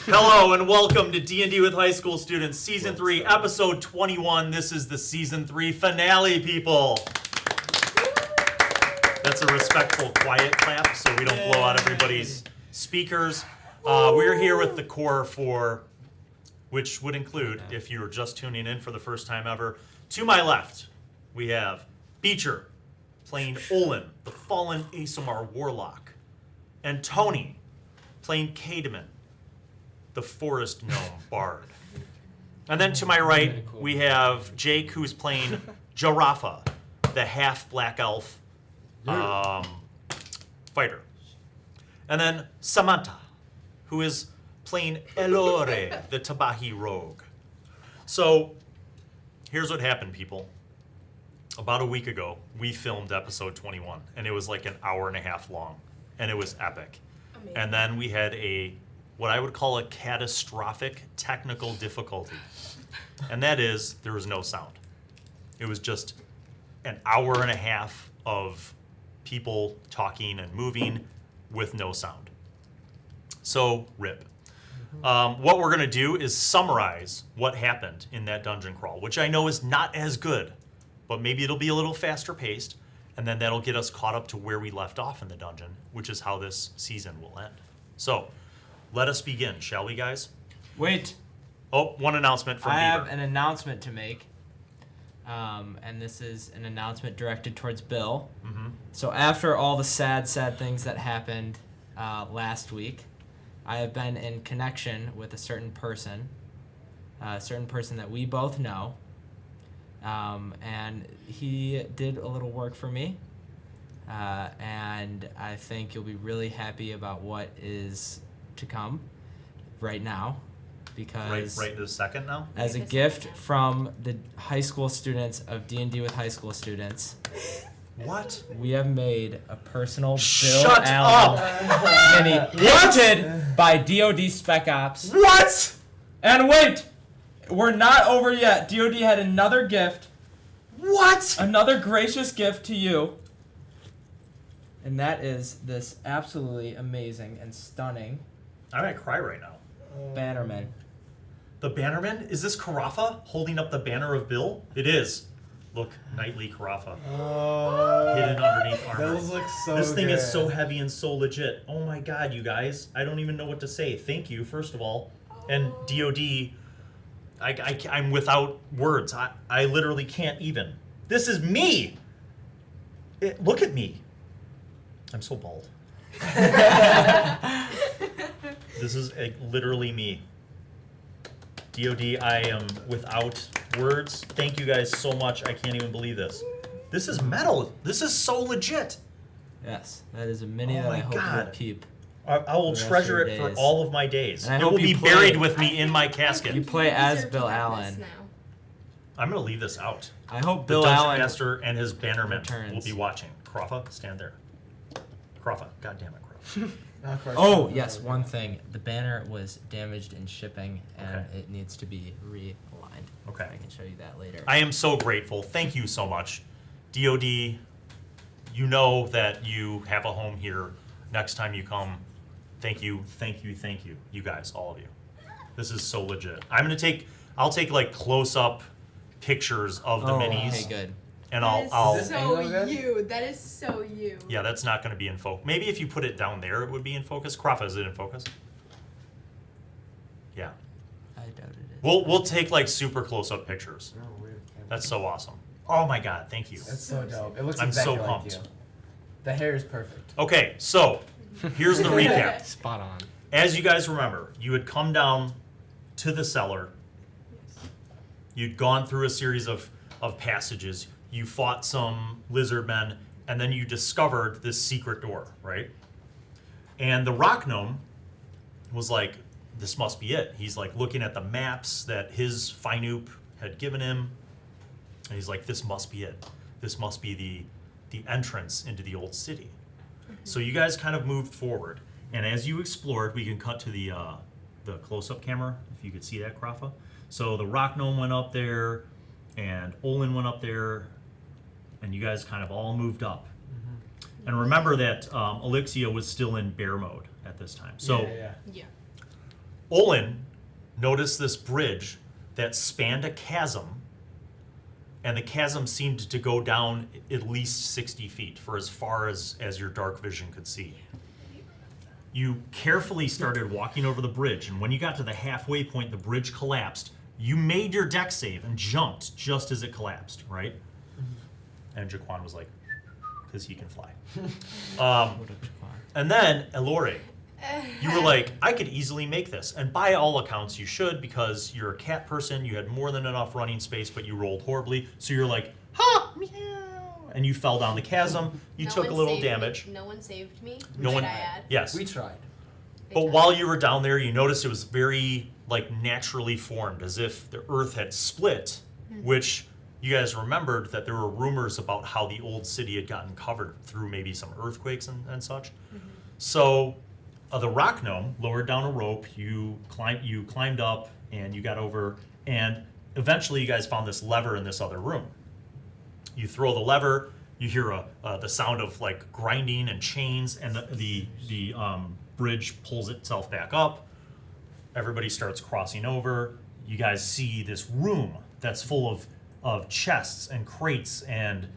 Hello and welcome to D&D with High School Students, Season 3, Episode 21. This is the Season 3 finale, people. That's a respectful, quiet clap so we don't blow out everybody's speakers. We're here with the core four, which would include, if you're just tuning in for the first time ever, to my left, we have Beecher, playing Olin, the fallen Asomar warlock, and Tony, playing Cademan, the forest gnome bard. And then to my right, we have Jake, who's playing Jarafa, the half black elf fighter. And then Samantha, who is playing Elore, the Tabahi rogue. So here's what happened, people. About a week ago, we filmed episode 21, and it was like an hour and a half long, and it was epic. Amazing. And then we had what I would call a catastrophic technical difficulty. And that is, there was no sound. It was just an hour and a half of people talking and moving with no sound. So, rip. What we're going to do is summarize what happened in that dungeon crawl, which I know is not as good, but maybe it'll be a little faster paced, and then that'll get us caught up to where we left off in the dungeon, which is how this season will end. So, let us begin, shall we, guys? Wait. Oh, one announcement from Beaver. I have an announcement to make, and this is an announcement directed towards Bill. Mm-hmm. So after all the sad things that happened last week, I have been in connection with a certain person that we both know, and he did a little work for me, and I think you'll be really happy about what is to come right now, because right this second now, as a gift from the high school students of D&D with High School Students, what we have made a personal Bill Shut Allen up. mini gifted by DoD Spec Ops. What? And wait, we're not over yet. DoD had another gift. What? Another gracious gift to you. And that is this absolutely amazing and stunning I'm gonna cry right now. Bannerman. The Bannerman? Is this Carafa holding up the banner of Bill? It is. Look, knightly Carafa. Hidden underneath armor. Those look so This thing good. is so heavy and so legit. Oh my god, you guys. I don't even know what to say. Thank you, first of all. And DOD, I'm without words. I literally can't even. This is me! Look at me. I'm so bald. This is literally me. DOD, I am without words. Thank you guys so much. I can't even believe this. This is metal. This is so legit. Yes, that is a mini Oh that my I hope God. you'll keep. I will For the rest treasure of it your for days. all of my days. And I It hope will you be play buried it. with me in my casket. You play as Deserve to Bill have this Allen. now. I'm going to leave this out. I hope The Bill Dungeon Allen Master and his bannermen returns. will be watching. Crawfa, stand there. Crawfa, God damn it, Crawfa. Oh, yes, one thing. The banner was damaged in shipping, and Okay. it needs to be realigned. Okay. I can show you that later. I am so grateful. Thank you so much. DOD, you know that you have a home here. Next time you come, thank you, you guys, all of you. This is so legit. I'll take like close-up pictures of the minis. Okay, good. And That is I'll so Angle you. That is so you. yeah, that's not going to be in focus. Maybe if you put it down there, it would be in focus. Crawfa, is it in focus? Yeah. I doubt it is. We'll take like super close-up pictures. That's so awesome. Oh my god, thank you. That's so dope. It looks I'm exactly so like pumped. you. The hair is perfect. Okay, so here's the recap. Spot on. As you guys remember, you had come down to the cellar. You'd gone through a series of passages. You fought some lizard men, and then you discovered this secret door, right? And the rock gnome was like, this must be it. He's like looking at the maps that his Finoop had given him, and he's like, this must be it. This must be the entrance into the old city. So you guys kind of moved forward, and as you explored, we can cut to the close-up camera, if you could see that, Crawfa. So the rock gnome went up there, and Olin went up there, and you guys kind of all moved up. Mm-hmm. And remember that Elixia was still in bear mode at this time. So Yeah. Yeah. Olin noticed this bridge that spanned a chasm, and the chasm seemed to go down at least 60 feet for as far as your dark vision could see. You carefully started walking over the bridge, and when you got to the halfway point, the bridge collapsed. You made your deck save and jumped just as it collapsed, right? And Jaquan was like, because he can fly. And then, Elore, you were like, I could easily make this. And by all accounts, you should, because you're a cat person, you had more than enough running space, but you rolled horribly. So you're like, ha, meow. And you fell down the chasm. You No took a one little saved damage. Me. No one saved me. No one. Might I add? Yes. We tried. But while you were down there, you noticed it was very, like, naturally formed, as if the earth had split, which you guys remembered that there were rumors about how the old city had gotten covered through maybe some earthquakes and such. So the rock gnome lowered down a rope, you climbed up, and you got over, and eventually you guys found this lever in this other room. You throw the lever, you hear the sound of, like, grinding and chains, and the bridge pulls itself back up. Everybody starts crossing over. You guys see this room that's full of chests and crates and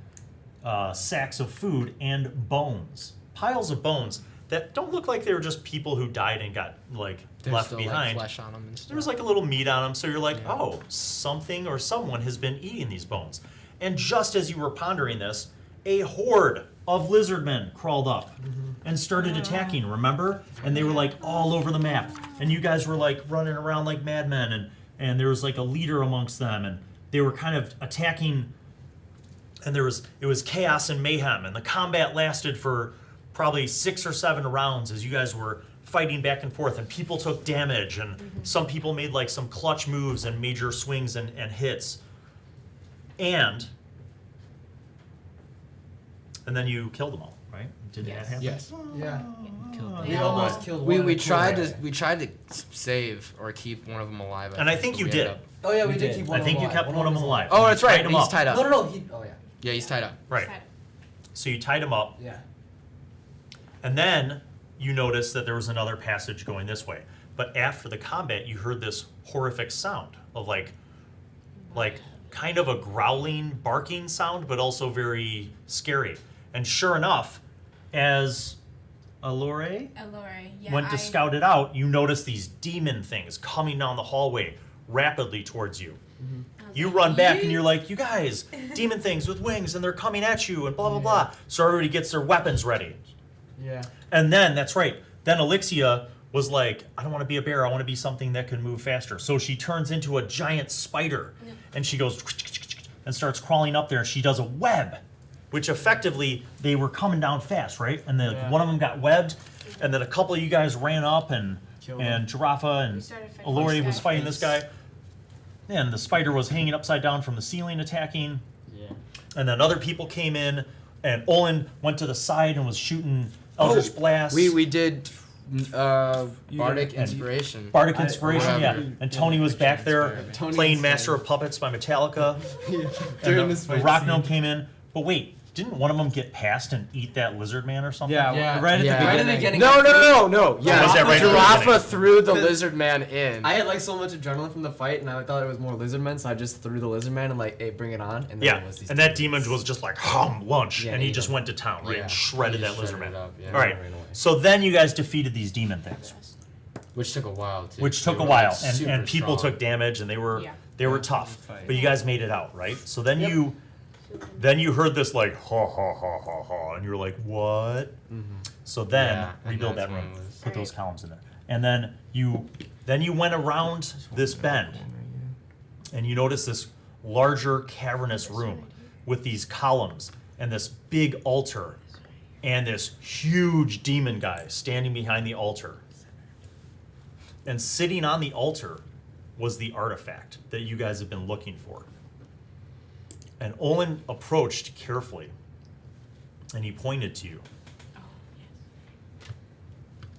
sacks of food and bones. Piles of bones that don't look like they were just people who died and got, like, There's left still behind. like flesh on them and stuff. There's like a little meat on them, so you're like, Yeah. oh, something or someone has been eating these bones. And just as you were pondering this, a horde of lizardmen crawled up and started attacking, remember? And they were like all over the map. And you guys were like running around like madmen, and there was like a leader amongst them, and they were kind of attacking, and it was chaos and mayhem, and the combat lasted for probably 6 or 7 rounds as you guys were fighting back and forth, and people took damage, and some people made like some clutch moves and major swings and hits. And then you killed them all, right? Did that happen? Yes. Yeah. Killed We them. almost killed one. We in the tried corner. to save or keep one of them alive. And I think you we did. ended up- Oh yeah, we We did did. keep one I think of you them kept alive. one of them alive. Oh, You that's right. tied him He's up. tied up. No. Oh yeah. Yeah, he's tied up. Right. Sad. So you tied him up, Yeah. and then you noticed that there was another passage going this way. But after the combat, you heard this horrific sound of like kind of a growling, barking sound, but also very scary. And sure enough, as Elore Elore, yeah. went to scout it out, you noticed these demon things coming down the hallway rapidly towards you. You run back and you're like, you guys, demon things with wings, and they're coming at you, and blah, blah, blah. So everybody gets their weapons ready. Yeah. And then, that's right, then Elixia was like, I don't want to be a bear, I want to be something that can move faster. So she turns into a giant spider, and she goes and starts crawling up there. She does a web, which effectively, they were coming down fast, right? And then one of them got webbed, and then a couple of you guys ran up, and Killed him. Giraffa and We started fighting Elore this was guy. fighting this guy. And the spider was hanging upside down from the ceiling attacking. Yeah. And then other people came in, and Olin went to the side and was shooting Eldritch Blast. We did Bardic and- Inspiration. Bardic Inspiration, yeah. whatever. And Tony was back there Tony playing inspired. Master of Puppets by Metallica. During and this the fight Rock scene. Gnome came in. But wait, didn't one of them get past and eat that lizard man or something? Yeah. Yeah. Right at Yeah. the Right in beginning. the beginning. No. Yeah, was that right at the Giraffa beginning? threw the lizard man in. I had like so much adrenaline from the fight, and I thought it was more lizard men, so I just threw the lizard man and like, hey, bring it on. And then Yeah, it was these and that demon was just like, lunch, Yeah, and he ate just him. went to town, right? Yeah. And shredded He that just lizard shredded man. it up, yeah. All right, Ran away. so then you guys defeated these demon things. Which took a while too. Which took They a were, like, while, super and people strong. took damage, and they were Yeah. tough. Fight. But you guys made it out, right? So then Yep. you heard this like ha ha ha ha ha, and you were like, what? So then Yeah, and rebuild that that's room, when it was- put those columns in there, and then you went around this bend, and you noticed this larger cavernous room with these columns and this big altar, and this huge demon guy standing behind the altar. And sitting on the altar was the artifact that you guys have been looking for. And Olin approached carefully, and he pointed to you.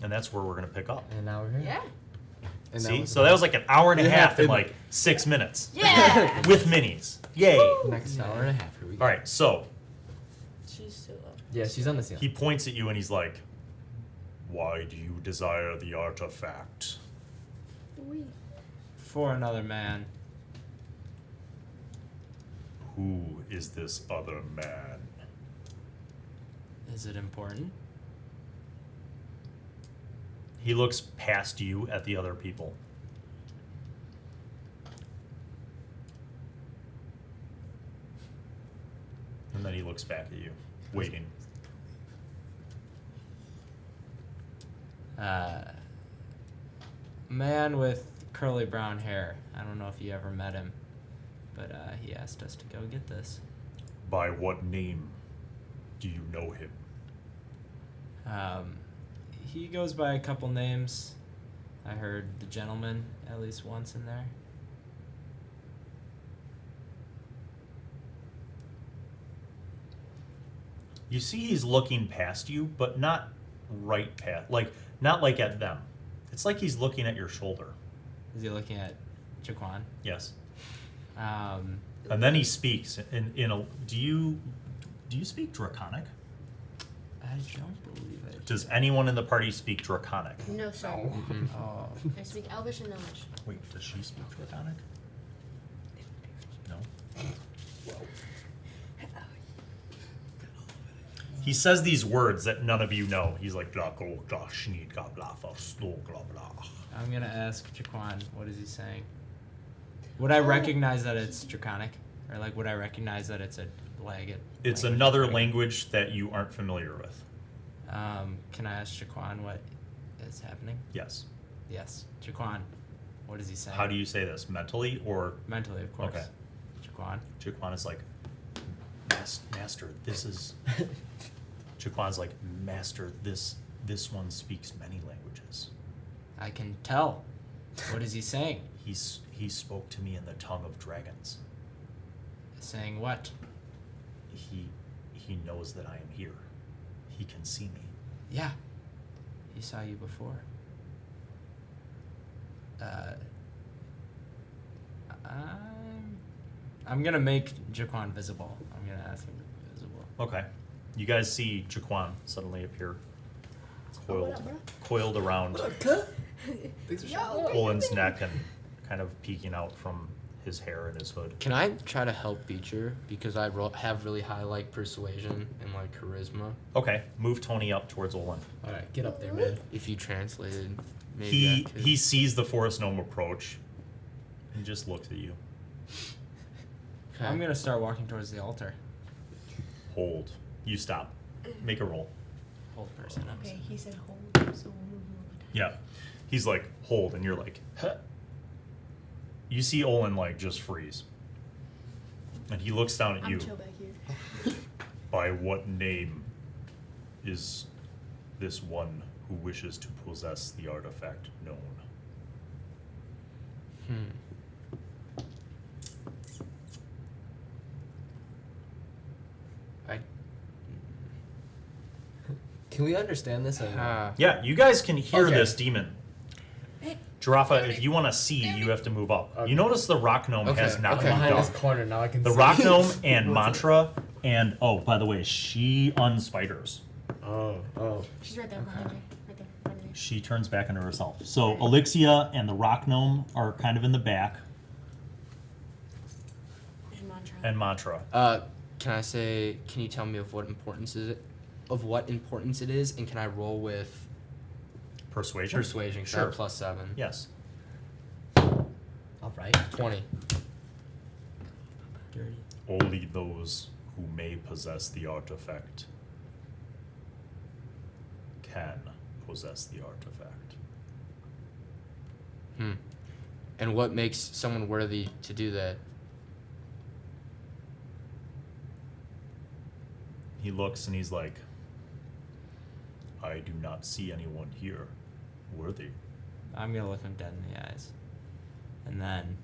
And that's where we're going to pick up. And now we're here. Yeah. And See? was So that was like an hour and a Yeah, half in and- like 6 minutes. Yeah. With minis. Yay. the next hour and a half. Here we go. All right, so She's still up. Yeah, she's on the ceiling. he points at you and he's like, why do you desire the artifact? For another man. Who is this other man? Is it important? He looks past you at the other people. And then he looks back at you, waiting. Man with curly brown hair. I don't know if you ever met him, but he asked us to go get this. By what name do you know him? He goes by a couple names. I heard the gentleman at least once in there. You see he's looking past you, but not right past, not like at them. It's like he's looking at your shoulder. Is he looking at Jaquan? Yes. Um, And then he speaks in a, do you speak Draconic? I don't believe it. Does anyone in the party speak Draconic? No, sir. Oh. I speak Elvish and Gnomish. Wait, does she speak Draconic? No? He says these words that none of you know. He's like, blah, blah, blah, schneed, blah, blah, blah, blah, blah, blah. I'm gonna ask Jaquan, what is he saying? Would I recognize that it's Draconic? Or like, would I recognize that it's a It's another language that you aren't familiar with. Can I ask Jaquan what is happening? Yes. Yes. Jaquan, what is he saying? How do you say this? Mentally or? Mentally, of course. Okay. Jaquan. Jaquan is like, Master, this is. Jaquan's like, Master, this one speaks many languages. I can tell. What is he saying? He spoke to me in the tongue of dragons. Saying what? He knows that I am here. He can see me. Yeah. He saw you before. I'm gonna make Jaquan visible. I'm gonna ask him to be visible. Okay. You guys see Jaquan suddenly appear, what up, bro? coiled around Thanks for Yo. Olin's neck and kind of peeking out from his hair and his hood. Can I try to help Beecher because I have really high persuasion and charisma? Okay, move Tony up towards Olin. All right, get up there, man. If you translated, maybe I could. He sees the forest gnome approach and just looks at you. Okay. I'm gonna start walking towards the altar. Hold. You stop. Make a roll. Hold person. I'm Okay, sorry. he said hold, so we'll move over. Yeah. He's like, hold, and you're like, huh. You see Olin just freeze. And he looks down at you. I'm chill back here. By what name is this one who wishes to possess the artifact known? Can we understand this? Or no? Yeah, you guys can hear Okay. this demon. Giraffa, if you want to see, you have to move up. Okay. You notice the rock gnome has not moved behind this up. corner now. I can The see. rock gnome and Mantra, and oh, by the way, she unspiders. Oh. She's right there behind me. Right there, in front of me. She turns back into herself. So Elixia and the rock gnome are kind of in the back, And mantra. and Mantra. Can you tell me of what importance it is, and can I roll with Persuasion? persuasion? 'Cause I Sure. have +7. Yes. All right. 20. Dirty. Only those who may possess the artifact can possess the artifact. And what makes someone worthy to do that? He looks and he's like, I do not see anyone here worthy. I'm gonna look him dead in the eyes. And then,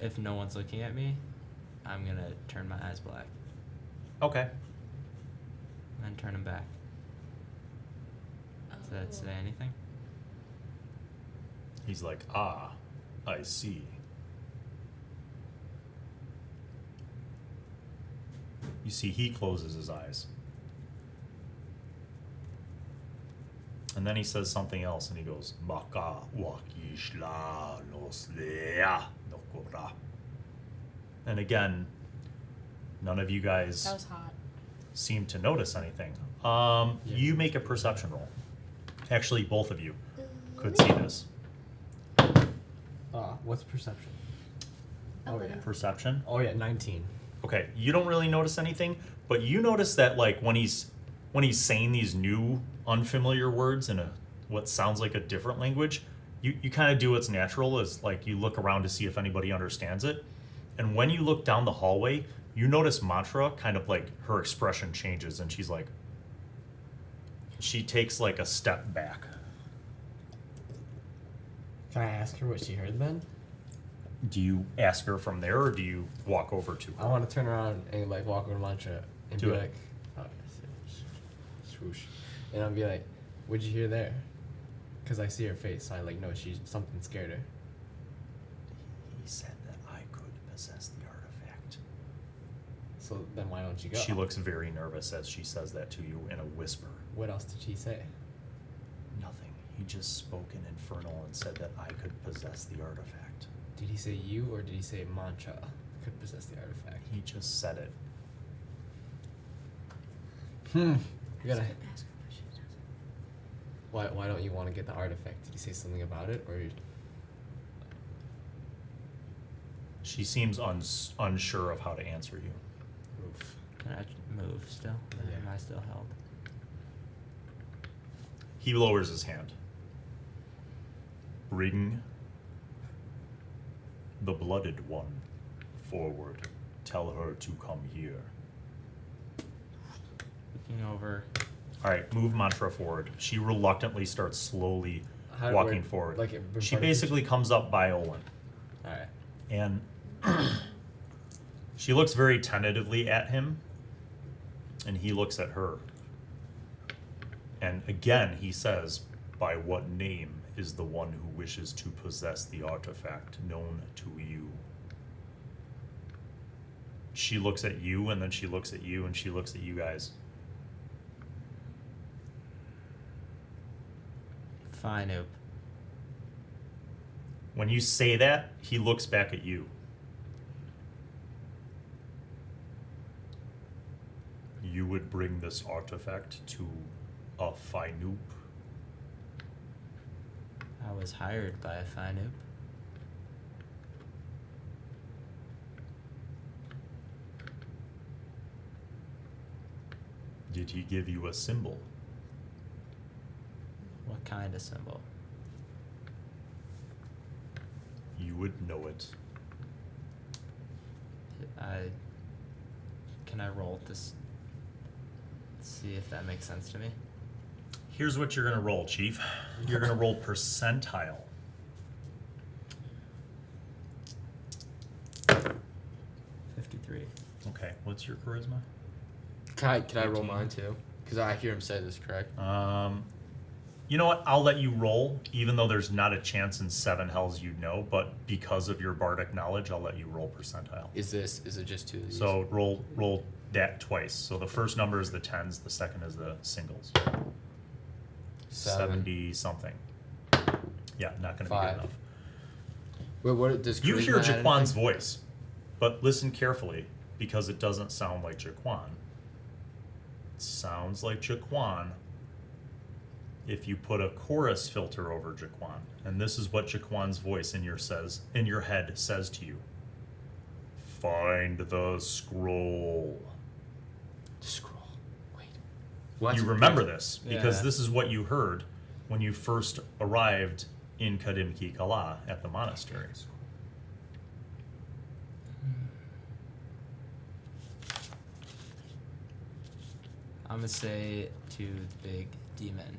if no one's looking at me, I'm gonna turn my eyes black. Okay. And then turn them back. Does that say anything? He's like, ah, I see. You see, he closes his eyes. And then he says something else, and he goes, Maka wakishla noslea nokora. And again, none of you guys That was hot. seem to notice anything. You make a perception roll. Actually, both of you could see this. What's perception? Oh, yeah. Perception. Oh yeah, 19. Okay, you don't really notice anything, but you notice that like when he's saying these new unfamiliar words in a what sounds like a different language, you kind of do what's natural is like you look around to see if anybody understands it. And when you look down the hallway, you notice Mantra kind of like her expression changes and she's like she takes like a step back. Can I ask her what she heard then? Do you ask her from there or do you walk over to I her? want to turn around and like walk over to Mantra and Do be it. like, swoosh, and I'll be like, "What'd you hear there?" Because I see her face, so I like know she's something scared her. He said that I could possess the artifact. So then why don't you go? She looks very nervous as she says that to you in a whisper. What else did she say? Nothing. He just spoke in Infernal and said that I could possess the artifact. Did he say you or did he say Mantra could possess the artifact? He just said it. You gotta. Ask her what she does. Why don't you want to get the artifact? Did he say something about it or? She seems unsure of how to answer you. Oof. Can I move still? Or Yeah. am I still held? He lowers his hand. Bring the blooded one forward. Tell her to come here. Looking over. All right, move Mantra forward. She reluctantly starts slowly walking forward. Like in She front of basically comes up by Olin. All right. And she looks very tentatively at him, and he looks at her. And again, he says, "By what name is the one who wishes to possess the artifact known to you?" She looks at you, and then she looks at you, and she looks at you guys. Fine, oop. When you say that, he looks back at you. You would bring this artifact to a Finoop? I was hired by a fine oop. Did he give you a symbol? What kind of symbol? You would know it. Can I roll this? See if that makes sense to me. Here's what you're gonna roll, Chief. You're gonna roll percentile. 53. Okay, what's your charisma? Can I roll 18. mine too? Because I hear him say this, correct? You know what? I'll let you roll, even though there's not a chance in 7 hells you'd know, but because of your bardic knowledge, I'll let you roll percentile. Is it just 2 of these? So roll that twice. So the first number is the tens, the second is the singles. 70 something. Yeah, not gonna be 5. good enough. Wait, what does You hear charisma add Jaquan's anything? voice, but listen carefully because it doesn't sound like Jaquan. It sounds like Jaquan if you put a chorus filter over Jaquan. And this is what Jaquan's voice in your head says to you. Find the scroll. Scroll. Wait. What? You remember this because Yeah. this is what you heard when you first arrived in Kadimki Kala at the monastery. I'm gonna say to the big demon.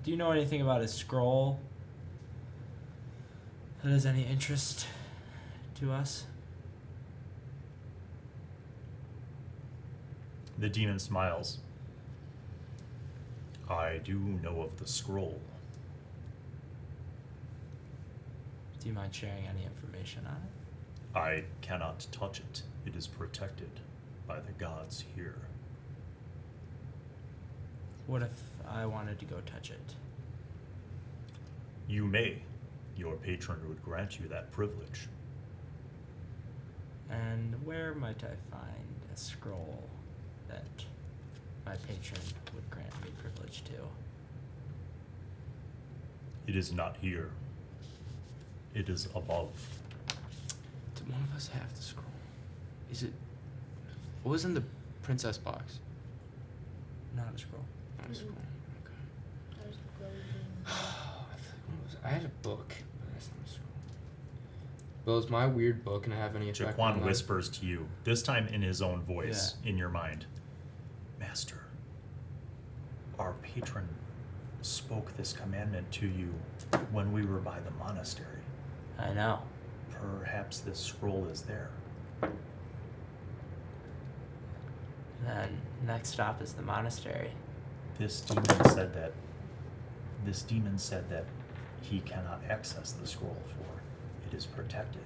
Do you know anything about a scroll that has any interest to us? The demon smiles. I do know of the scroll. Do you mind sharing any information on it? I cannot touch it. It is protected by the gods here. What if I wanted to go touch it? You may. Your patron would grant you that privilege. And where might I find a scroll that my patron would grant me privilege to? It is not here. It is above. Did one of us have the scroll? Is it? What was in the princess box? Not a scroll. Not a scroll. Okay. There's the golden. I feel like one was. I had a book, but that's not a scroll. Well, is my weird book gonna have any effect on Jaquan that? whispers to you, this time in his own voice, in your mind. Master, our patron spoke this commandment to you when we were by the monastery. I know. Perhaps this scroll is there. Then next stop is the monastery. This demon said that he cannot access the scroll, for it is protected.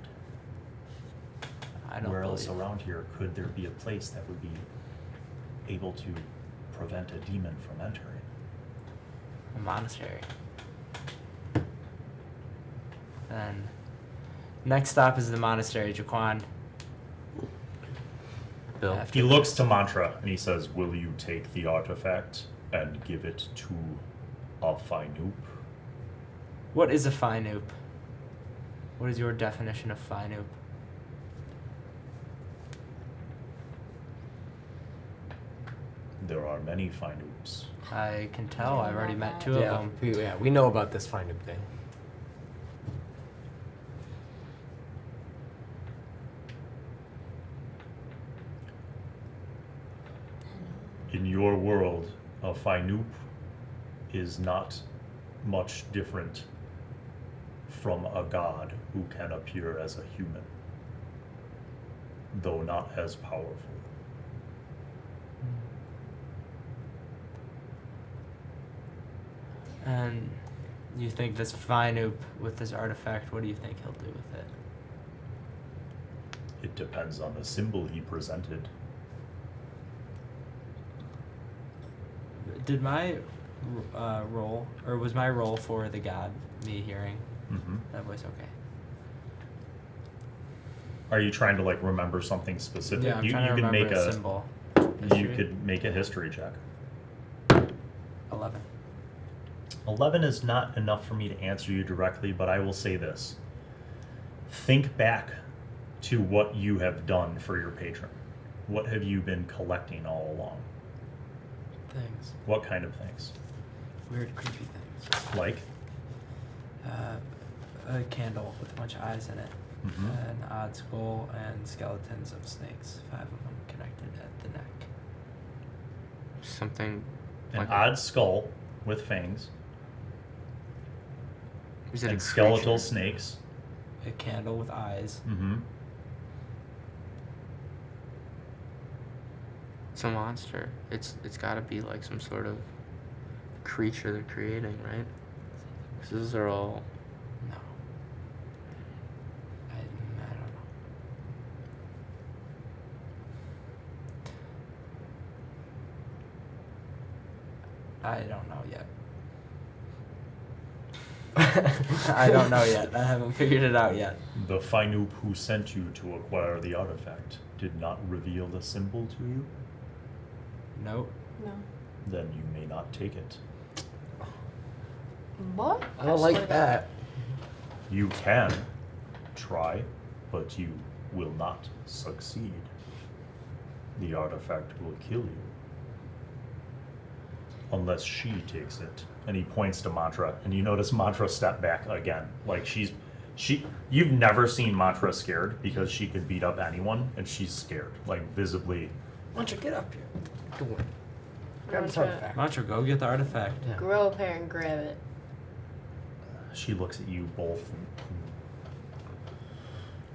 I don't Where else believe. around here could there be a place that would be able to prevent a demon from entering? A monastery. Then next stop is the monastery, Jaquan. Bill. After He looks this- to Mantra and he says, will you take the artifact and give it to a Fainoop? What is a Fainoop? What is your definition of Fainoop? There are many Fainoops. I can tell. I've already met two Yeah, of them. we know about this find thing. In your world, a Fainoop is not much different from a god who can appear as a human, though not as powerful. And you think this Fainoop with this artifact, what do you think he'll do with it? It depends on the symbol he presented. Did my roll, or was my roll for the god me hearing Mm-hmm. that voice? Okay. Are you trying to like remember something specific? Yeah, I'm you trying to you remember can make a symbol. You History? could make a history check. 11. 11 is not enough for me to answer you directly, but I will say this. Think back to what you have done for your patron. What have you been collecting all along? Things. What kind of things? Weird, creepy things. Like? A candle with a bunch of eyes in it. Mhm. An odd skull and skeletons of snakes. 5 of them connected at the neck. Something. An like odd skull with fangs Is it a and skeletal creature? snakes. A candle with eyes. Mm-hmm. It's a monster. It's got to be like some sort of creature they're creating, right? 'Cause those are all. No. I don't know. I don't know yet. I don't know yet. I haven't figured it out yet. The Fainoop who sent you to acquire the artifact did not reveal the symbol to you? Nope. No. Then you may not take it. What? I don't swear like to that. You can try, but you will not succeed. The artifact will kill you. Unless she takes it. And he points to Mantra, and you notice Mantra step back again. Like you've never seen Mantra scared because she could beat up anyone, and she's scared, like visibly. Why don't you get up here? Go on. Grab this Mantra. artifact. Mantra, go get the artifact. Yeah. Grow up here and grab it. She looks at you both and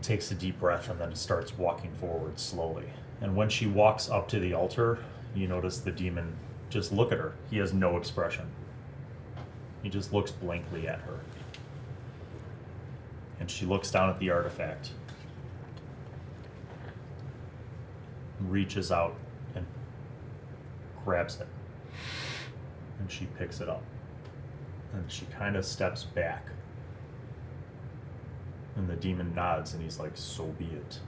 takes a deep breath and then starts walking forward slowly. And when she walks up to the altar, you notice the demon just look at her. He has no expression. He just looks blankly at her. And she looks down at the artifact, reaches out and grabs it. and she picks it up. And she kind of steps back. And the demon nods and he's like, so be it.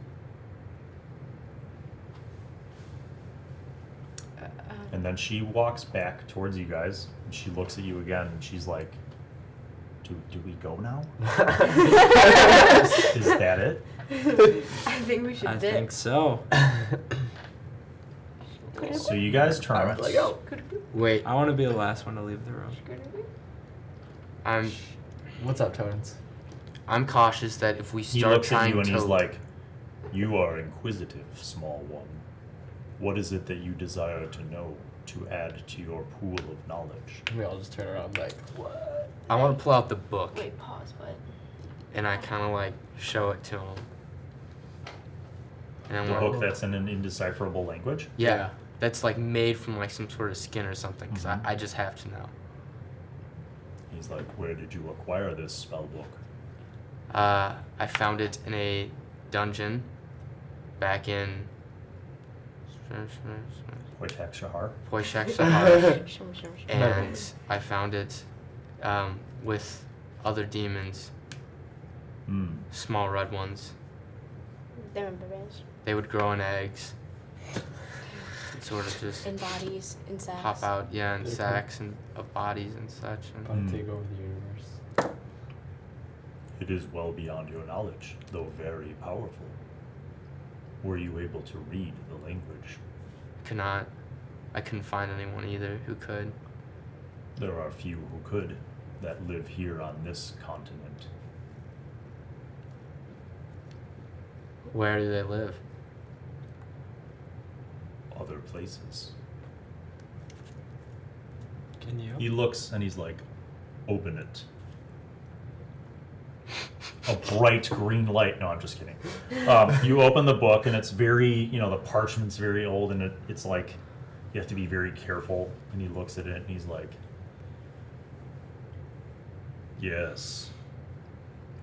And then she walks back towards you guys and she looks at you again and she's like, do we go now? Is that it? I think we should I dip. think so. So you guys turn. Alright, let go. Wait, I want to be the last one to leave the room. I'm What's up, Tones? I'm cautious that if we He start looks at trying you and to he's like, you are inquisitive, small one. What is it that you desire to know to add to your pool of knowledge? We all just turn around like, what? I want to pull out the book Wait, pause, what? and I kind of like show it to him. And I'm The like, book that's in an indecipherable language? yeah, that's like made from like some sort of skin or something. Because Mhm. I just have to know. He's like, where did you acquire this spell book? I found it in a dungeon back in Wojtek Shahar? Poishak Sahara. Shum. And I found it with other demons, Hmm. small red ones. They're in barbarians. They would grow in eggs. Sort of just In bodies, in sacks. pop out, yeah, in Pretty sacks and of bodies and such. About And to Mm. take over the universe. It is well beyond your knowledge, though very powerful. Were you able to read the language? I couldn't find anyone either who could. There are few who could that live here on this continent. Where do they live? Other places. Can you? He looks and he's like, open it. A bright green light. No, I'm just kidding. You open the book and it's very, the parchment's very old and it's like, you have to be very careful. And he looks at it and he's like, yes,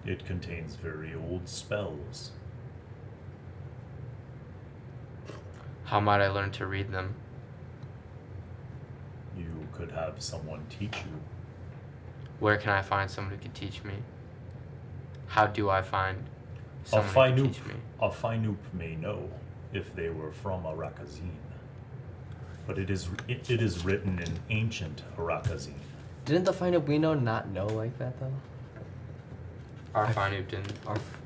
it contains very old spells. How might I learn to read them? You could have someone teach you. Where can I find someone who could teach me? How do I find A someone who can Fainoop, teach me? a Fainoop may know if they were from Arakazine. But it is written in ancient Arakazine. Didn't the find we know not know like that though? Our Fainoop didn't.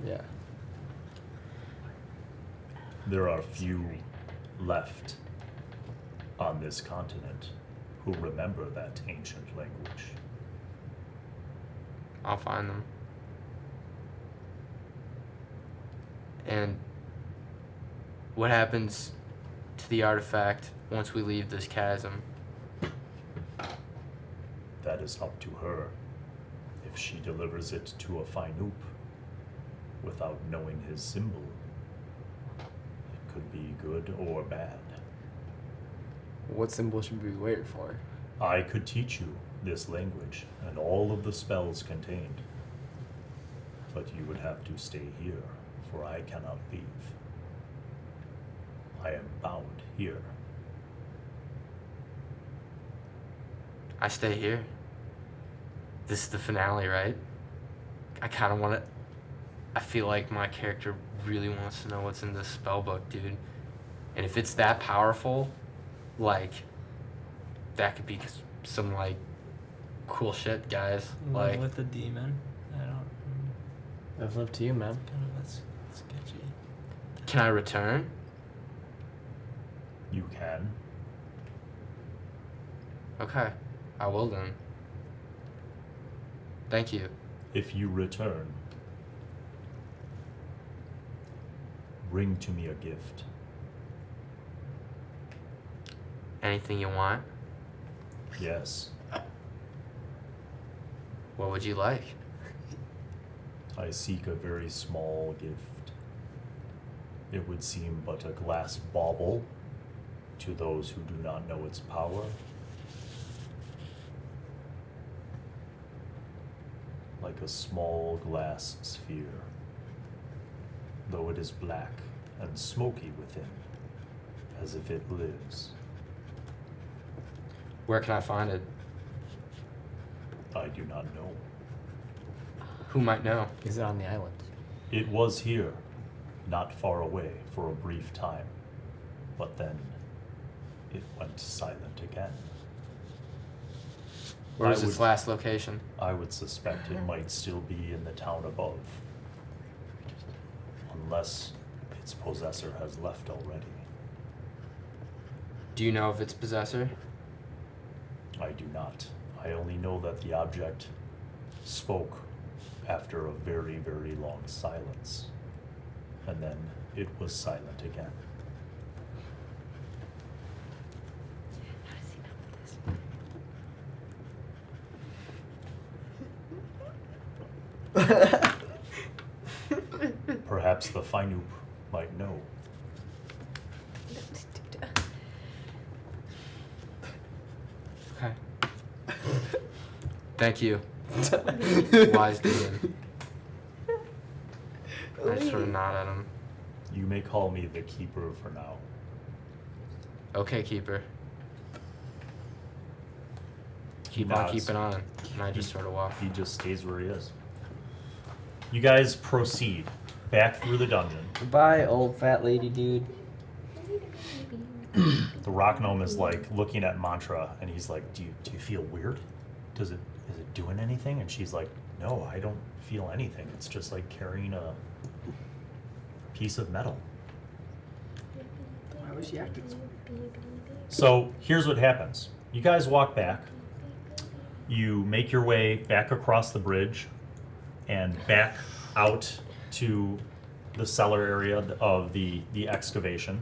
Yeah. There are few left on this continent who remember that ancient language. I'll find them. And what happens to the artifact once we leave this chasm? That is up to her. If she delivers it to a Fainoop without knowing his symbol, it could be good or bad. What symbol should we wait for? I could teach you this language and all of the spells contained, but you would have to stay here, for I cannot leave. I am bound here. I stay here. This is the finale, right? I kind of want to. I feel like my character really wants to know what's in this spell book, dude. And if it's that powerful, like, that could be some, like, cool shit, guys. Love Like, with the demon. I don't. That's up to you, man. Kind of that's sketchy. can I return? You can. Okay, I will then. Thank you. If you return, bring to me a gift. Anything you want? Yes, What would you like? I seek a very small gift. It would seem but a glass bauble to those who do not know its power. Like a small glass sphere, though it is black and smoky within, as if it lives. Where can I find it? I do not know. Who might know? Is it on the island? It was here, not far away, for a brief time. But then it went silent again. Where was I its would- last location? I would suspect it might still be in the town above. Unless its possessor has left already. Do you know of its possessor? I do not. I only know that the object spoke after a very, very long silence. And then it was silent again. How does he know Perhaps the Finoop might know. this? Okay. Thank you. Wise DM. I just sort of nod at him. You may call me the Keeper for now. Okay, keeper. Keep on Nods. keeping on. And I just sort of walk. He just stays where he is. You guys proceed back through the dungeon. Goodbye, old fat lady dude. The rock gnome is like looking at Mantra and he's like, do you feel weird? Is it doing anything? And she's like, no, I don't feel anything. It's just like carrying a piece of metal. Why was she acting so weird? So here's what happens. You guys walk back. You make your way back across the bridge and back out to the cellar area of the excavation.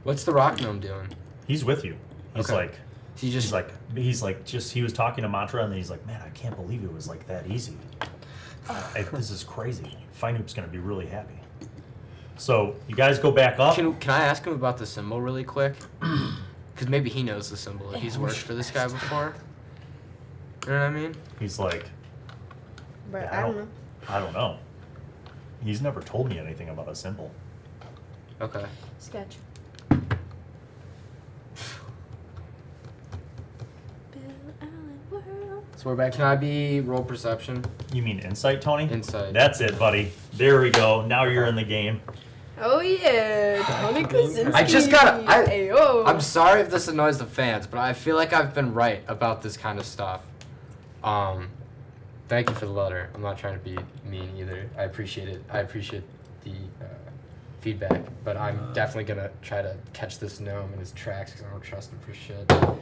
What's the rock gnome doing? He's with you. He's Okay. like, He just he was talking to Mantra and then he's like, man, I can't believe it was like that easy. This is crazy. Finoop's gonna be really happy. So you guys go back up. Can I ask him about the symbol really quick? Because maybe he knows the symbol if he's worked for this guy before. You know what I mean? He's like, But "Yeah, I don't know. I don't know. He's never told me anything about a symbol. Okay. Sketch. Bill Allen World. So we're back. Can I be roll perception? You mean insight, Tony? Insight. That's it, buddy. There we go. Now you're in the game. Oh yeah, Tony Krasinski. I just gotta- Ayo. I'm sorry if this annoys the fans, but I feel like I've been right about this kind of stuff. Thank you for the letter. I'm not trying to be mean either. I appreciate it. I appreciate the feedback, but I'm definitely gonna try to catch this gnome in his tracks because I don't trust him for shit. Fuck.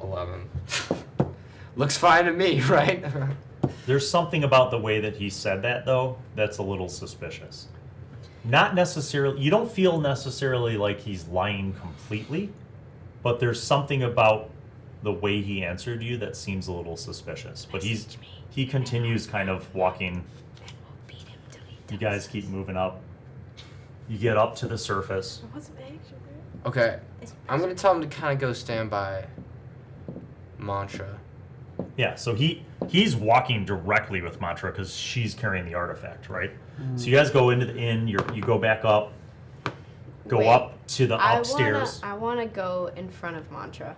11. Looks fine to me, right? There's something about the way that he said that, though, that's a little suspicious. Not necessarily, you don't feel necessarily like he's lying completely, but there's something about the way he answered you that seems a little suspicious. But he continues kind of walking. You guys keep moving up. You get up to the surface. I wasn't paying attention. Okay, I'm gonna tell him to kind of go stand by Mantra. Yeah, so he's walking directly with Mantra because she's carrying the artifact, right? So you guys go into the inn. You go back up. Go Wait, up to the upstairs. I wanna go in front of Mantra.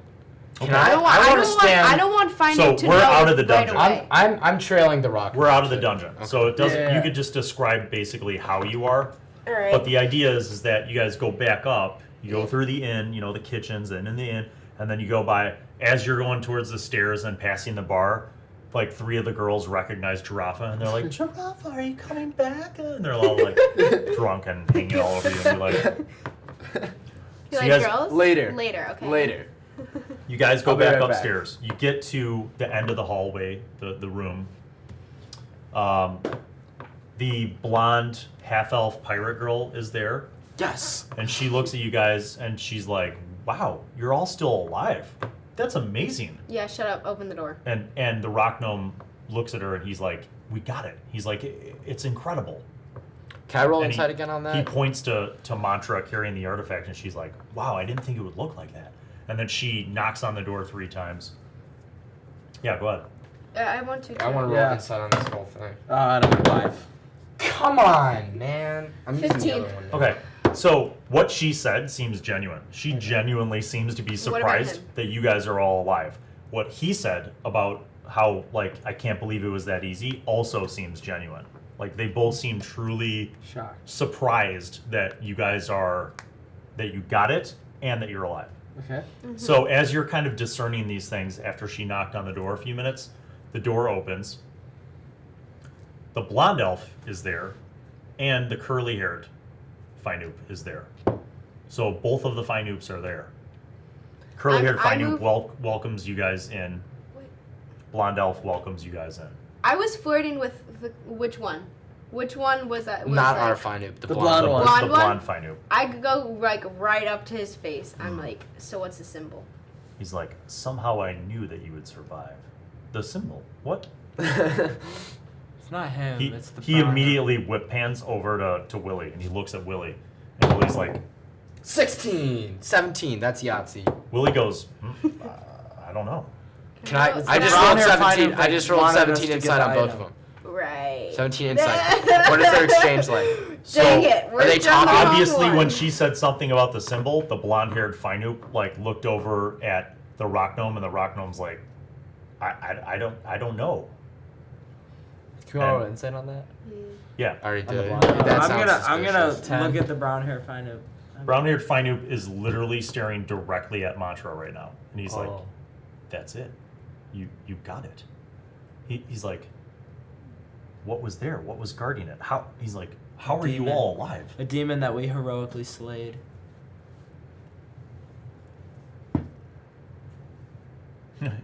Can Okay. I? I want to stand. I don't want Finoop So to we're know out of the right dungeon. away. I'm trailing the rock. We're out of the dungeon, so it doesn't. Yeah. You could just describe basically how you are. All right. But the idea is that you guys go back up. You go through the inn, the kitchens, and in the inn, and then you go by. As you're going towards the stairs and passing the bar, like 3 of the girls recognize Giraffa, and they're like, "Giraffa, are you coming back?" And they're all like drunk and hanging all over you. And you're like, You so like you guys- girls? Later. Later. Okay. Later. you guys go I'll be back right back. upstairs. You get to the end of the hallway, the room. The blonde half-elf pirate girl is there. Yes. And she looks at you guys and she's like, wow, you're all still alive. That's amazing. Yeah. Shut up. Open the door. And the rock gnome looks at her and he's like, we got it. He's like, it's incredible. Can I roll And inside again on that? He points to Mantra carrying the artifact and she's like, wow, I didn't think it would look like that. And then she knocks on the door 3 times. Yeah, go ahead. I want to. I want to roll Yeah. inside on this whole thing. I don't have 5. Come on, man. I'm using the 15. other one now. Okay. So what she said seems genuine. She genuinely seems to be What about surprised him? that you guys are all alive. What he said about how, like, I can't believe it was that easy also seems genuine. Like, they both seem truly Shocked. surprised that you guys are, that you got it and that you're alive. Okay. So as you're kind of discerning these things after she knocked on the door a few minutes, the door opens. The blonde elf is there, and the curly-haired Faenoop is there. So both of the Faenoops are there. Curly-haired I Faenoop move- welcomes you guys in. Wait. Blonde elf welcomes you guys in. I was flirting with which one? Which one was that? Was Not like, our Faenoop, the The blonde blonde one. Blonde the one? blonde Faenoop. I could go like right up to his face. I'm like, so what's the symbol? He's like, somehow I knew that you would survive. The symbol. What? It's not him. He, it's the he brown immediately whip pans over to Willie, and he looks at Willie, and Willie's like, 16, 17. That's Yahtzee. Willie goes, I don't know. Can I? It's I the just brown rolled hair 17. Faenoop I just rolled wanted us 17 to get inside the on both of item. them. Right. 17 inside. What is their exchange like? Dang it. Are they We're jumping talking? on Obviously, one. when she said something about the symbol, the blonde-haired Faenoop like looked over at the rock gnome, and the rock gnome's like, I don't know. Can you roll an insight on that? Yeah, I already On the did. blonde. That I'm sounds gonna suspicious. look at the brown hair Faenoop. brown-haired Faenoop is literally staring directly at Mantra right now, and he's like, Oh. that's it. You got it. He's like, what was there? What was guarding it? How? He's like, how are you Demon. all alive? A demon that we heroically slayed.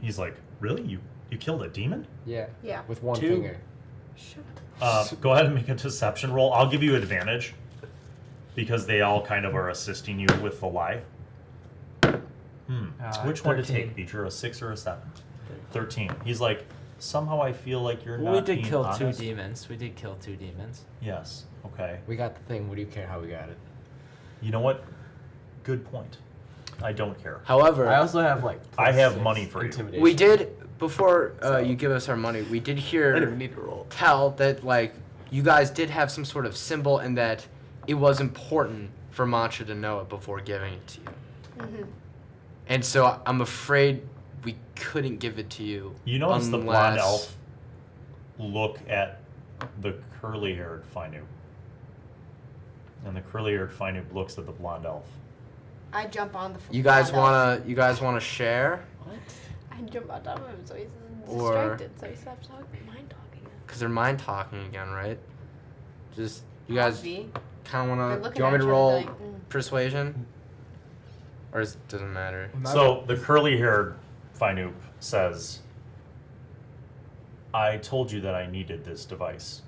He's like, really? You killed a demon? Yeah. Yeah. With one Two. finger. Shut up. Go ahead and make a deception roll. I'll give you advantage because they all kind of are assisting you with the lie. Which one to 13. take, Beecher? A 6 or a 7? 13. He's like, somehow I feel like you're Well, not we did being kill honest. 2 demons. We did kill 2 demons. Yes. Okay. We got the thing. What do you care how we got it? You know what? Good point. I don't care. However, I also have like. I have +6 money for you. intimidation. we did before So- you give us our money. We did I hear didn't even need to roll. tell that like you guys did have some sort of symbol and that it was important for Mantra to know it before giving it to you. Mm-hmm. And so I'm afraid we couldn't give it to you. You notice the blonde unless- elf look at the curly-haired Faenoop. And the curly-haired Faenoop looks at the blonde elf. I jump on the. You guys blonde elf. wanna share? What? I jump on top of him so he's Or- distracted, so he stops talking, mind talking. Cause they're mind talking again, right? Just you guys Maybe. kind of They're wanna. Do looking you want me at to each other roll like, persuasion? Or doesn't matter? So the curly-haired Faenoop says, I told you that I needed this device,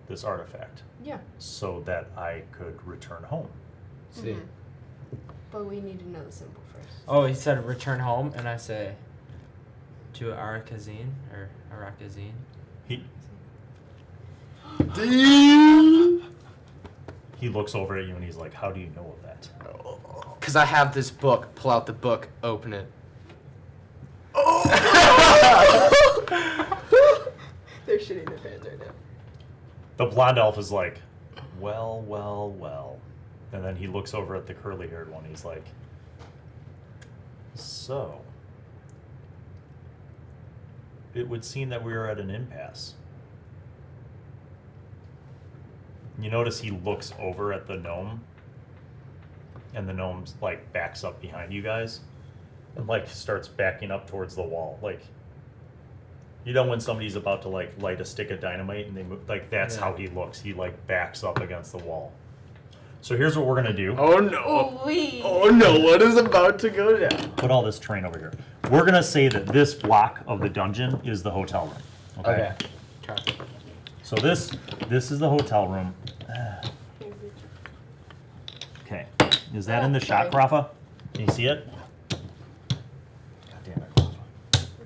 this artifact, Yeah. so that I could return home. See. Mhm. But we need to know the symbol first. Oh, he said return home, and I say to Arakazine or Arakazine. He looks over at you and he's like, how do you know of that? Cause I have this book. Pull out the book. Open it. They're shitting their pants right now. The blonde elf is like, well. And then he looks over at the curly-haired one. He's like, so, it would seem that we are at an impasse. You notice he looks over at the gnome, and the gnome like backs up behind you guys, and like starts backing up towards the wall. Like, you know when somebody's about to like light a stick of dynamite and they move, like that's Yeah. how he looks. He like backs up against the wall. So here's what we're gonna do. Oh no! Oh, we. Oh no! What is about to go down? Put all this terrain over here. We're gonna say that this block of the dungeon is the hotel room. Okay. Okay. So this is the hotel room. Okay. Is that in the shot, Sorry. Rafa? Can you see it? God damn it, Rafa.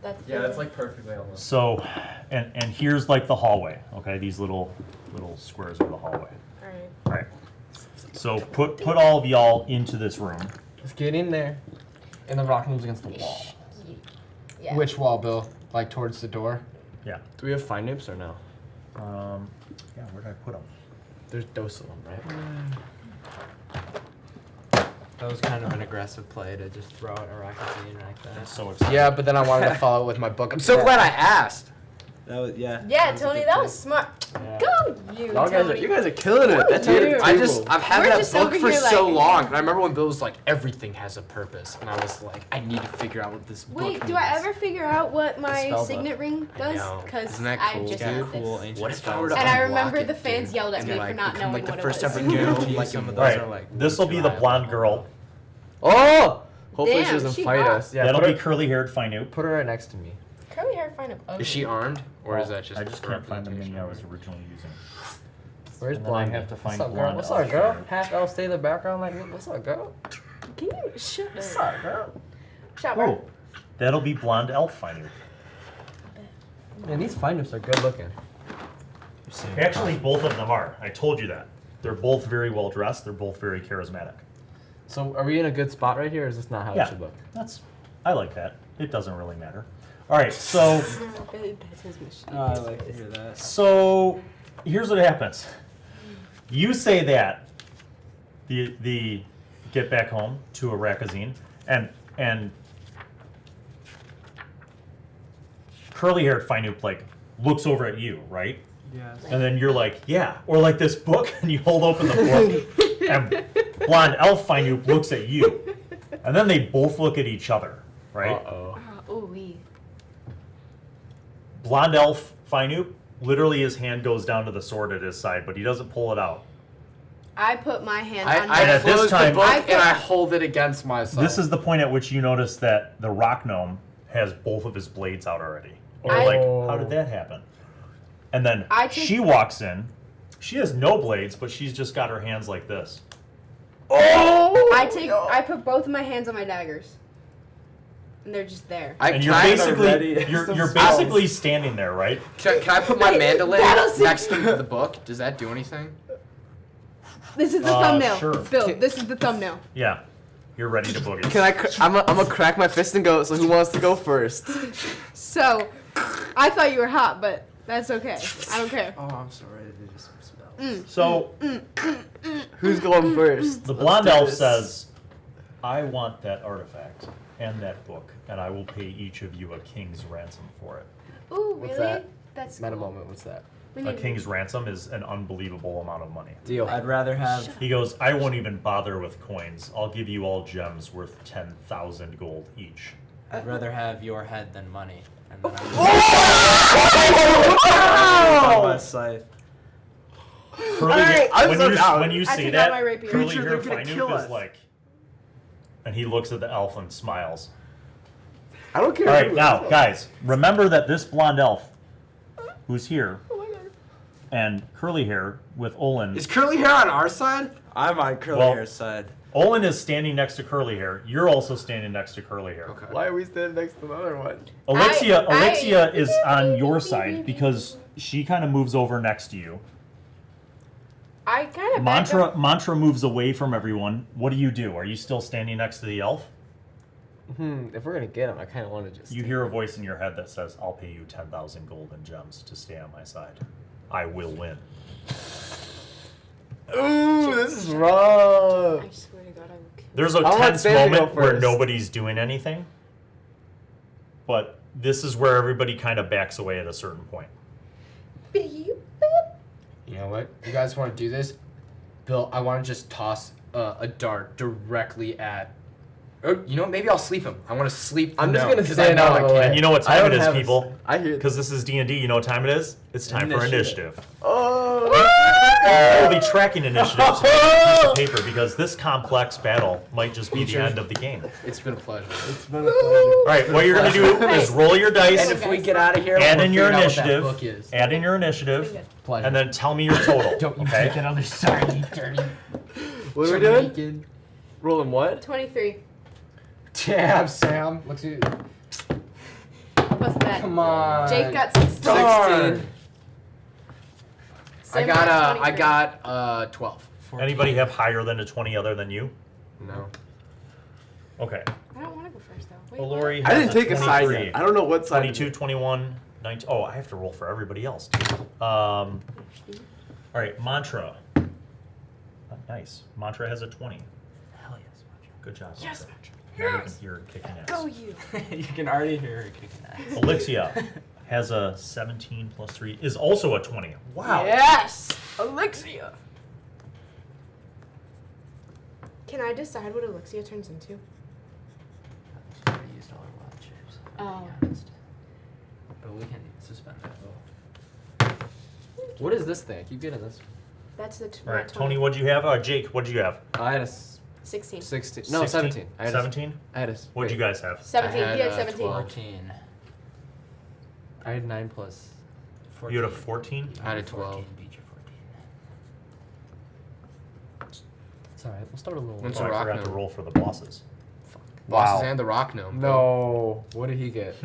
That's Yeah, that's like perfectly almost. So, and here's like the hallway. Okay, these little squares are the hallway. Alright. All right. So put all of y'all into this room. Let's get in there. And the rock moves against the wall. Yeah. Which wall, Bill? Like towards the door? Yeah. Do we have fine noops or no? Yeah. Where did I put them? There's dose of them, right? That was kind of an aggressive play to just throw out a Rakazine like I'm that. so excited. Yeah, but then I wanted to follow it with my book. I'm so glad I asked. That was Yeah, was a Tony, good that play. was smart. Yeah. Go you, Tony. You guys are killing it. That's you. I've had We're that just book over for here so like- long, and I remember when Bill was like, "Everything has a purpose," and I was like, "I need to figure out what this book Wait, means." do I ever figure out what my spell book. signet ring I does? know. Because Isn't that I cool, just Yeah, got cool this. ancient What if I spells. were to And I unlock remember it, the fans dude, yelled at and, me like, for not become, knowing like, what the first it was. ever guild, Yeah, like some of in- those Right. are like This will be the reliable. blonde girl. Oh! Hopefully Damn, she doesn't she fight hot. us. Yeah, That'll put be her, curly-haired Finoop. put her right next to me. Curly hair, fine up. Is she armed, or is that just? I just a can't find the representation mini I of was her? originally using. Where's And then I blonde? have to find What's up, girl? blonde What's elf up, girl? here. Half elf stay in the background like me. What's up, girl? Can you shut What's up? up, girl? Shut Oh, up. that'll be blonde elf Finoop. Man, these finders are good looking. Actually, both of them are. I told you that. They're both very well dressed. They're both very charismatic. So, are we in a good spot right here, or is this not how Yeah. it should look? I like that. It doesn't really matter. All right, so That's his machine. Oh, I like to hear that. so here's what happens. You say that the get back home to a Rakazine and curly-haired Finoop like looks over at you, right? Yes. And then you're like, yeah, or like this book, and you hold open the book, and blonde elf Finoop looks at you, and then they both look at each other, right? Uh-oh. Ooh wee. Blonde elf Finoop, literally his hand goes down to the sword at his side, but he doesn't pull it out. I put my hand on And I at this close the time- book I and put- I hold it against myself. This is the point at which you notice that the rock gnome has both of his blades out already. Or I- like, how did that happen? And then I take- she walks in. She has no blades, but she's just got her hands like this. I put both of my hands on my daggers. And they're just there. And you're kinda basically ready. you're basically standing there, right? Can I put my mandolin That'll next to the book? Does that do anything? This is the thumbnail. sure. Bill, this is the thumbnail. Yeah. You're ready to boogie. Can I? I'm gonna crack my fist and go. So who wants to go first? So, I thought you were hot, but that's okay. I don't care. Oh, I'm so ready to do some spells. So Who's going first? the Let's blonde do elf this. says, I want that artifact and that book, and I will pay each of you a king's ransom for it. Ooh, What's really? that? That's Meta cool. moment. What's that? We A need- king's ransom is an unbelievable amount of money. Deal. I'd rather have. He goes, I won't even bother with coins. I'll give you all gems worth 10,000 gold each. I'd rather have your head than money. And then Oh! on my side. Curly, Alright, I'm when, so you, down. when you I see took out my that, rapier. curly Creature, hair they're gonna kill Finoop us. is like, and he looks at the elf and smiles. I don't care. All right, who now, it is. guys, remember that this blonde elf who's here Oh my god. and curly hair with Olin. Is curly hair on our side? I'm on curly Well- hair's side. Olin is standing next to curly hair. You're also standing next to curly hair. Okay. Why are we standing next to another one? Alexia is on your side because she kind of moves over next to you. I kind of Mantra moves away from everyone. What do you do? Are you still standing next to the elf? If we're gonna get him, I kind of want to just. You hear a voice in your head that says, I'll pay you 10,000 golden gems to stay on my side. I will win. Ooh, this is rough. I swear to God, I will kill There's a I want tense Sam to go moment where first. nobody's doing anything. But this is where everybody kind of backs away at a certain point. you. You know what? You guys want to do this? Bill, I want to just toss a dart directly at. Or, you know what? Maybe I'll sleep him. I want to sleep. I'm just no, gonna 'cause I stand know out I of the can't. way. And you know what I time don't it is, have a- people? I hear. Because this is D&D, you know what time it is? It's time for initiative. Oh. We'll be tracking initiatives on a piece of paper because this complex battle might just be the end of the game. It's been a pleasure. It's been a pleasure. All right, what you're going to do is roll your dice, And if we get out of here, add we'll in your figure out what that initiative, book is. add in your initiative, Pleasure. and then tell me your total. Don't you okay? take that other side, you dirty. What are we doing? Rolling what? 23 Damn, Sam. Looks at you. plus that. Come on. Jake got 16. Darn. I Sam got 23. 12. Anybody have higher than a 20 other than you? No. Okay. I don't want to go first though. Wait, Well, what? Lori I has didn't take a side 23, yet. I don't know what side. 22, 21, 19. Oh, I have to roll for everybody else. Too. All right, Mantra. Nice. Mantra has a 20. Hell yes, Mantra. Good job. Yes. Elsa. Now you can hear her kicking ass. Go you. You can already hear her kicking ass. Alexia has a 17 plus 3, is also a 20. Wow. Yes. Elixia. Can I decide what Elixia turns into? I used all our wild shapes. Oh. But we can suspend that. What is this thing? I keep getting this. That's the All right, Tony, what'd you have? Jake, what'd you have? I had a 16. 16. No, 16? 17. I had 17? I had a. What'd you wait. guys have? 17. I He had had, 17. 14. I had 9 plus. 14. You had a 14? I had a 12. 14, beat your 14. It's alright. We'll start a little. When's Oh, a I rock forgot to gnome? roll for the bosses. Bosses Wow. and the rock gnome. No. What did he get?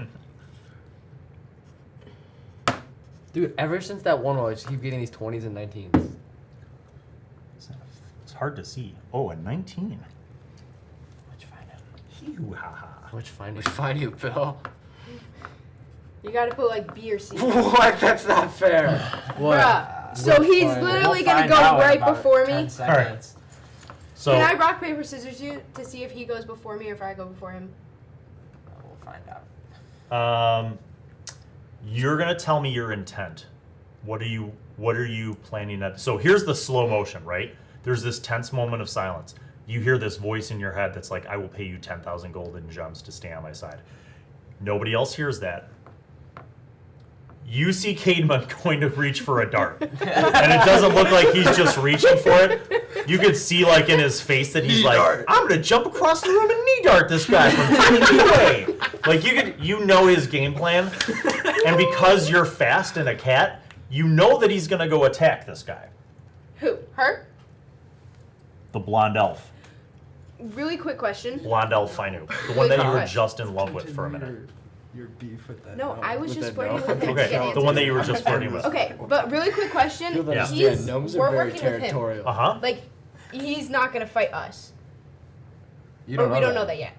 Dude, ever since that one, I just keep getting these 20s and 19s. It's hard to see. Oh, a 19. Let's find out. Hee-hoo-ha-ha. Which find We it? find you, Bill. You gotta put like B or C. What? That's not fair. Bruh. So he's Fine. literally We'll gonna find go out in right about before 10 me. seconds. So, Can I rock, paper, scissors you to see if he goes before me or if I go before him? We'll find out. you're gonna tell me your intent. What are you planning at? So here's the slow motion, right? There's this tense moment of silence. You hear this voice in your head that's like, I will pay you 10,000 golden gems to stay on my side. Nobody else hears that. You see Cademan going to reach for a dart. And it doesn't look like he's just reaching for it. You could see like in his face that he's Knee like, dart. I'm gonna jump across the room and knee dart this guy from 20 feet away. Like you know his game plan. And because you're fast and a cat, you know that he's gonna go attack this guy. Who? Her? The blonde elf. Really quick question. Blonde elf Finu. The one that you were Alright. just in love with for a minute. Your beef with that. No, I was with just that flirting gnome. with him. Okay, Get the one that answers. you were just flirting with. Okay, but really quick question. You'll Yeah. understand. Gnomes We're are very working with him. territorial. Uh-huh. Like, he's not gonna fight us. You Or we don't know that yet.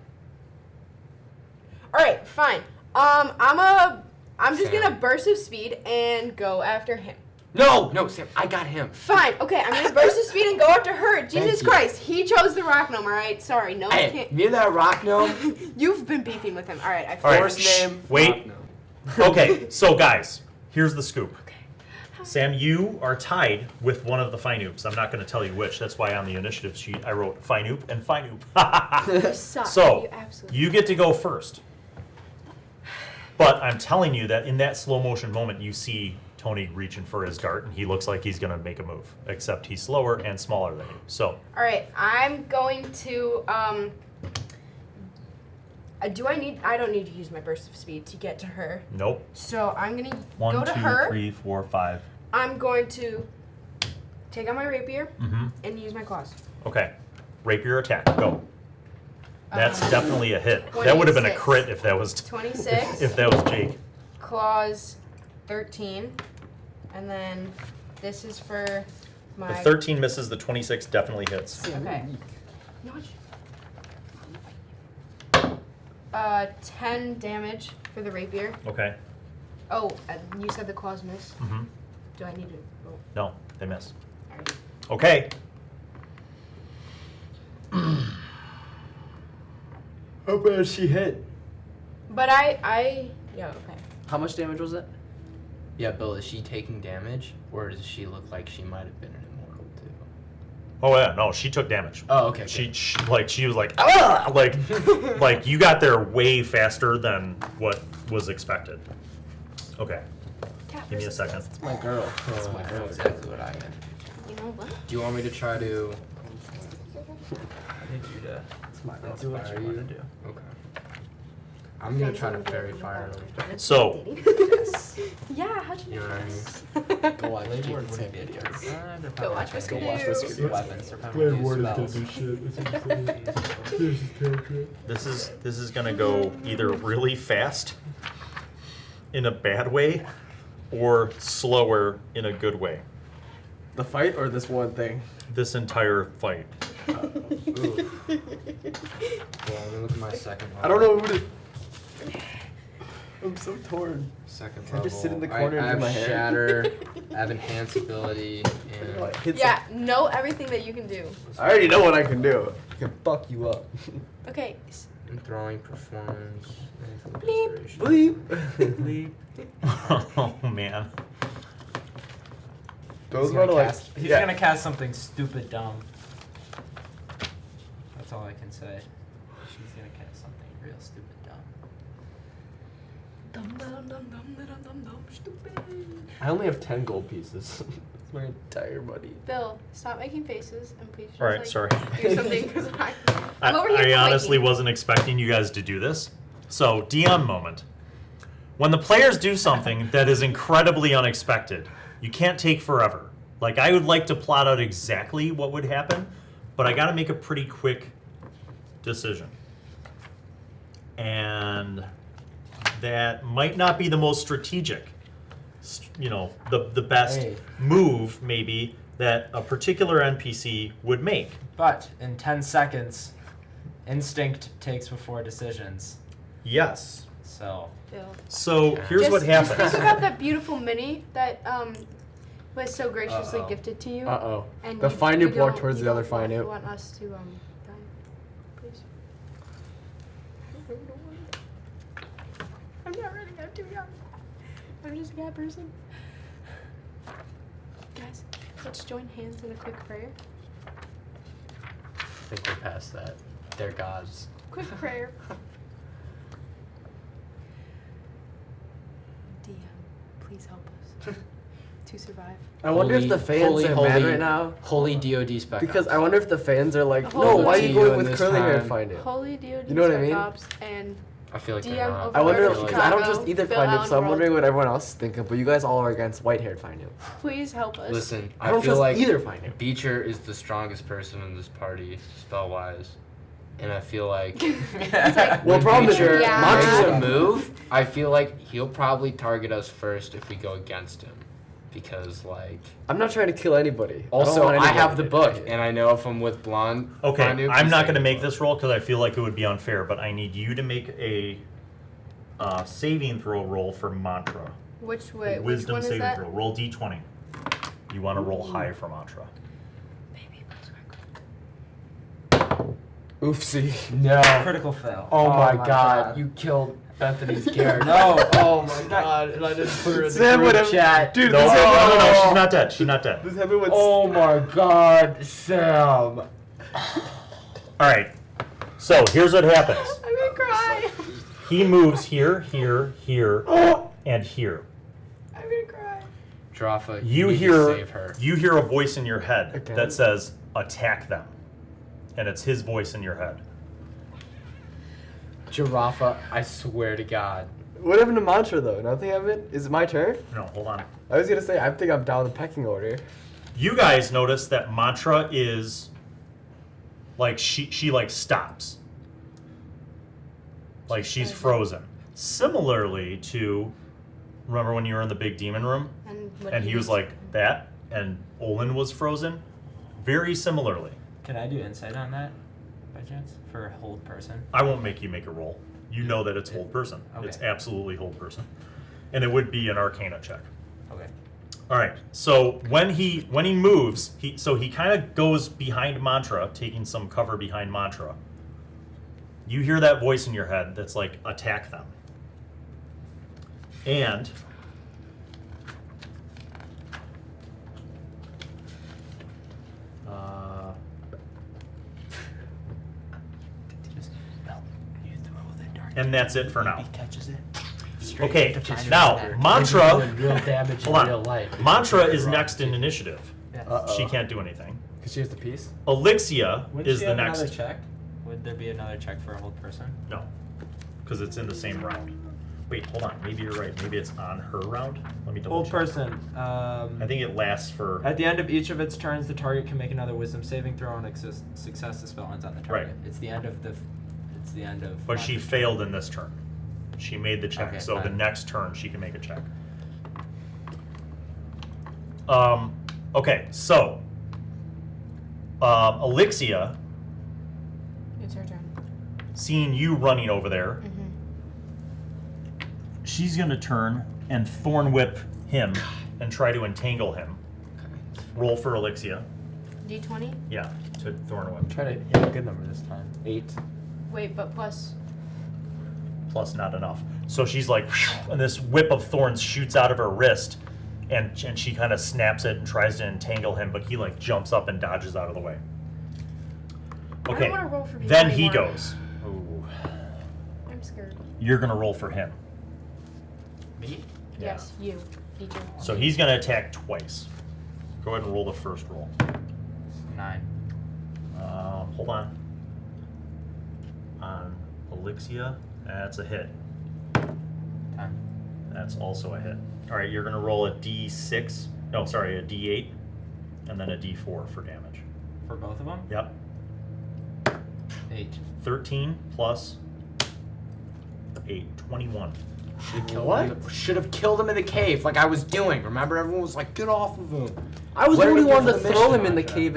Alright, fine. I'm just Sam. gonna burst of speed and go after him. No, Sam, I got him. Fine, okay, I'm gonna burst of speed and go after her. Jesus you. Christ, he chose the rock gnome, alright? Sorry, no one Hey, can't. me and that rock gnome. You've been beefing with him. Alright, I All right, Force shh, name. wait. Rock gnome. Okay, so guys, here's the scoop. Okay. Sam, you are tied with one of the Finoops. I'm not going to tell you which. That's why on the initiative sheet I wrote Finoop and Finoop. You suck. So, you absolutely you get to go first. But I'm telling you that in that slow motion moment, you see Tony reaching for his dart, and he looks like he's going to make a move. Except he's slower and smaller than you. So, Alright, I'm going to I don't need to use my burst of speed to get to her. nope. So I'm gonna 1, go to 2, her. 3, 4, 5. I'm going to take out my rapier Mm-hmm. and use my claws. Okay. Rapier attack. Go. That's definitely a hit. 26. That would have been a crit if that was 26. if that was Jake. Claws 13. And then this is for my The 13 misses, the 26 definitely hits. Okay. No, 10 damage for the rapier. Okay. Oh, you said the claws miss. Mm-hmm. Do I need to roll? No, they miss. Alright. Okay. How bad she hit? But yeah, okay. How much damage was it? Yeah, Bill, is she taking damage, or does she look like she might have been an immortal too? Oh yeah, no, she took damage. Oh, okay. She was like, ah! like you got there way faster than what was expected. Okay, Cat give me a versus second. It's my girl. That's my I girl. know exactly what I meant. You know what? Do you want me to try to? I need you to It's my girl. do what you want to do. Okay. I'm gonna try to fairy fire him. So Yeah, how'd you You know what I mean? Go watch What Jake are and Sam you videos. They're Go probably watch not Whiskey gonna Doo. use weapons. They're probably Player gonna Ward use is gonna spells. do shit. this is gonna go either really fast in a bad way or slower in a good way. The fight or this one thing? This entire fight. Ooh. Well, let me look at my second one. I don't know who to. I'm so torn. Second Can I level. just sit in the corner and I do have my hair? shatter. I have enhance ability and Hit Yeah, know everything that you can do. I already know what I can do. I can fuck you up. Okay. enthralling performance. Bleep. Bleep. Oh man. Those He's are gonna like. cast, he's yeah. gonna cast something stupid dumb. That's all I can say. She's gonna cast something real stupid dumb. Stupid. I only have 10 gold pieces. That's my entire money. Bill, stop making faces and please just All right, like, sorry. do something because I'm over here I honestly clicking. wasn't expecting you guys to do this. So, DM moment. When the players do something that is incredibly unexpected, you can't take forever. Like, I would like to plot out exactly what would happen, but I got to make a pretty quick decision. And that might not be the most strategic, you know, the best Hey. move, maybe, that a particular NPC would make. But in 10 seconds, instinct takes before decisions. Yes. So Bill. So here's what Just happens. think about that beautiful mini that was so graciously Uh-oh. gifted to you. Uh-oh. And The you- fine you newt block don't- towards you the other don't fine want- newt. You want us to die, please. I'm not ready. I'm too young. I'm just a bad person. Guys, let's join hands in a quick prayer. I think we're past that. They're gods. Quick prayer. DM, please help us to survive. I wonder if the fans are mad right now. Holy DoD Spec Because Ops. I wonder if the fans are like, no, Holy why are you tea going in with this curly hair time. find it? Holy DoD You know what I Spec mean? Ops and I feel like DM they're not. over- I wonder if, Chicago, because I don't trust either Bill find it, so I'm Allen wondering World. what everyone else is thinking, but you guys all are against white haired find it. please help us. Listen, I don't feel trust like either find it. Beecher is the strongest person in this party, spell wise. And I feel like Well, when problem is, Beecher Yeah. makes a Montrose- move, I feel like he'll probably target us first if we go against him. Because, like, I'm not trying to kill anybody. also, I, don't want I anybody have the to book, hit. and I know if I'm with Blonde. Okay, Blonde Nuke, I'm he's not taking going to make the book. this roll because I feel like it would be unfair, but I need you to make a saving throw roll for Mantra. Which way? Which Wisdom one is saving that? throw. Roll D20. You want to roll high for Mantra. Baby, please quick. Oofsie. No. critical fail. Oh, my god, you killed Bethany's character. No. Oh my god, and I didn't put her in the Sam group would have- chat. Dude, No, this no, no, happened, no, she's not dead. She's not dead. this happened with Oh my god, Sam. All right. So here's what happens. I'm gonna cry. He moves here, here, here, and here. I'm gonna cry. Drawfa, You need to hear save her. you hear a voice in your head Again? that says attack them. And it's his voice in your head. Giraffa, I swear to God. What happened to Mantra though? Nothing happened? Is it my turn? No, hold on. I was gonna say, I think I'm down the pecking order. You guys notice that Mantra is like she like stops. Like she's frozen. Similarly to remember when you were in the big demon room What and he was like that and Olin was frozen? Very similarly. Can I do insight on that, by chance, for a hold person? I won't make you make a roll. You know that it's hold person. It's Okay. absolutely hold person. And it would be an arcana check. Okay. All right. So when he moves, he kind of goes behind Mantra, taking some cover behind Mantra. You hear that voice in your head that's like, attack them. And Just you throw the dart. and that's it for now. He catches it. Okay. Just Now there. Mantra. Real damage in Hold real on. life. Mantra is next in initiative. Yes. She can't do anything. Because she has the piece. Elixia Would is she the have next. another check? Would there be another check for a hold person? No, because it's in the same round. Wait, hold on. Maybe you're right. Maybe it's on her round. Let me double Hold check. person. I think it lasts for. At the end of each of its turns, the target can make another Wisdom saving throw and success. The spell ends on the target. Right. It's the end of the. It's the end of. But she failed in this turn. She made the check, Okay, so the fine. next turn she can make a check. Okay, so Elixia, It's her turn. seeing you running over there, she's gonna turn and thorn whip him and try to entangle him. Roll for Elixia. D20. Yeah, to thorn whip. Try to hit a good number this time. 8. Wait, but plus. Plus not enough. So she's like, and this whip of thorns shoots out of her wrist, and she kind of snaps it and tries to entangle him, but he like jumps up and dodges out of the way. I Okay. don't want to roll for people Then he anymore. goes. Ooh. I'm scared. You're gonna roll for him. Me? Yes, you. Teacher. So he's gonna attack twice. Go ahead and roll the first roll. 9. Hold on. On Elixia, that's a hit. 10. That's also a hit. All right, you're gonna roll a D6. No, sorry, a D8, and then a D4 for damage. For both of them? Yep. 8. 13 plus 8, 21. Should have killed him in the cave like I was doing. Remember, everyone was like, "Get off of him." I was What the did only we get one for to the throw mission him in the on that? cave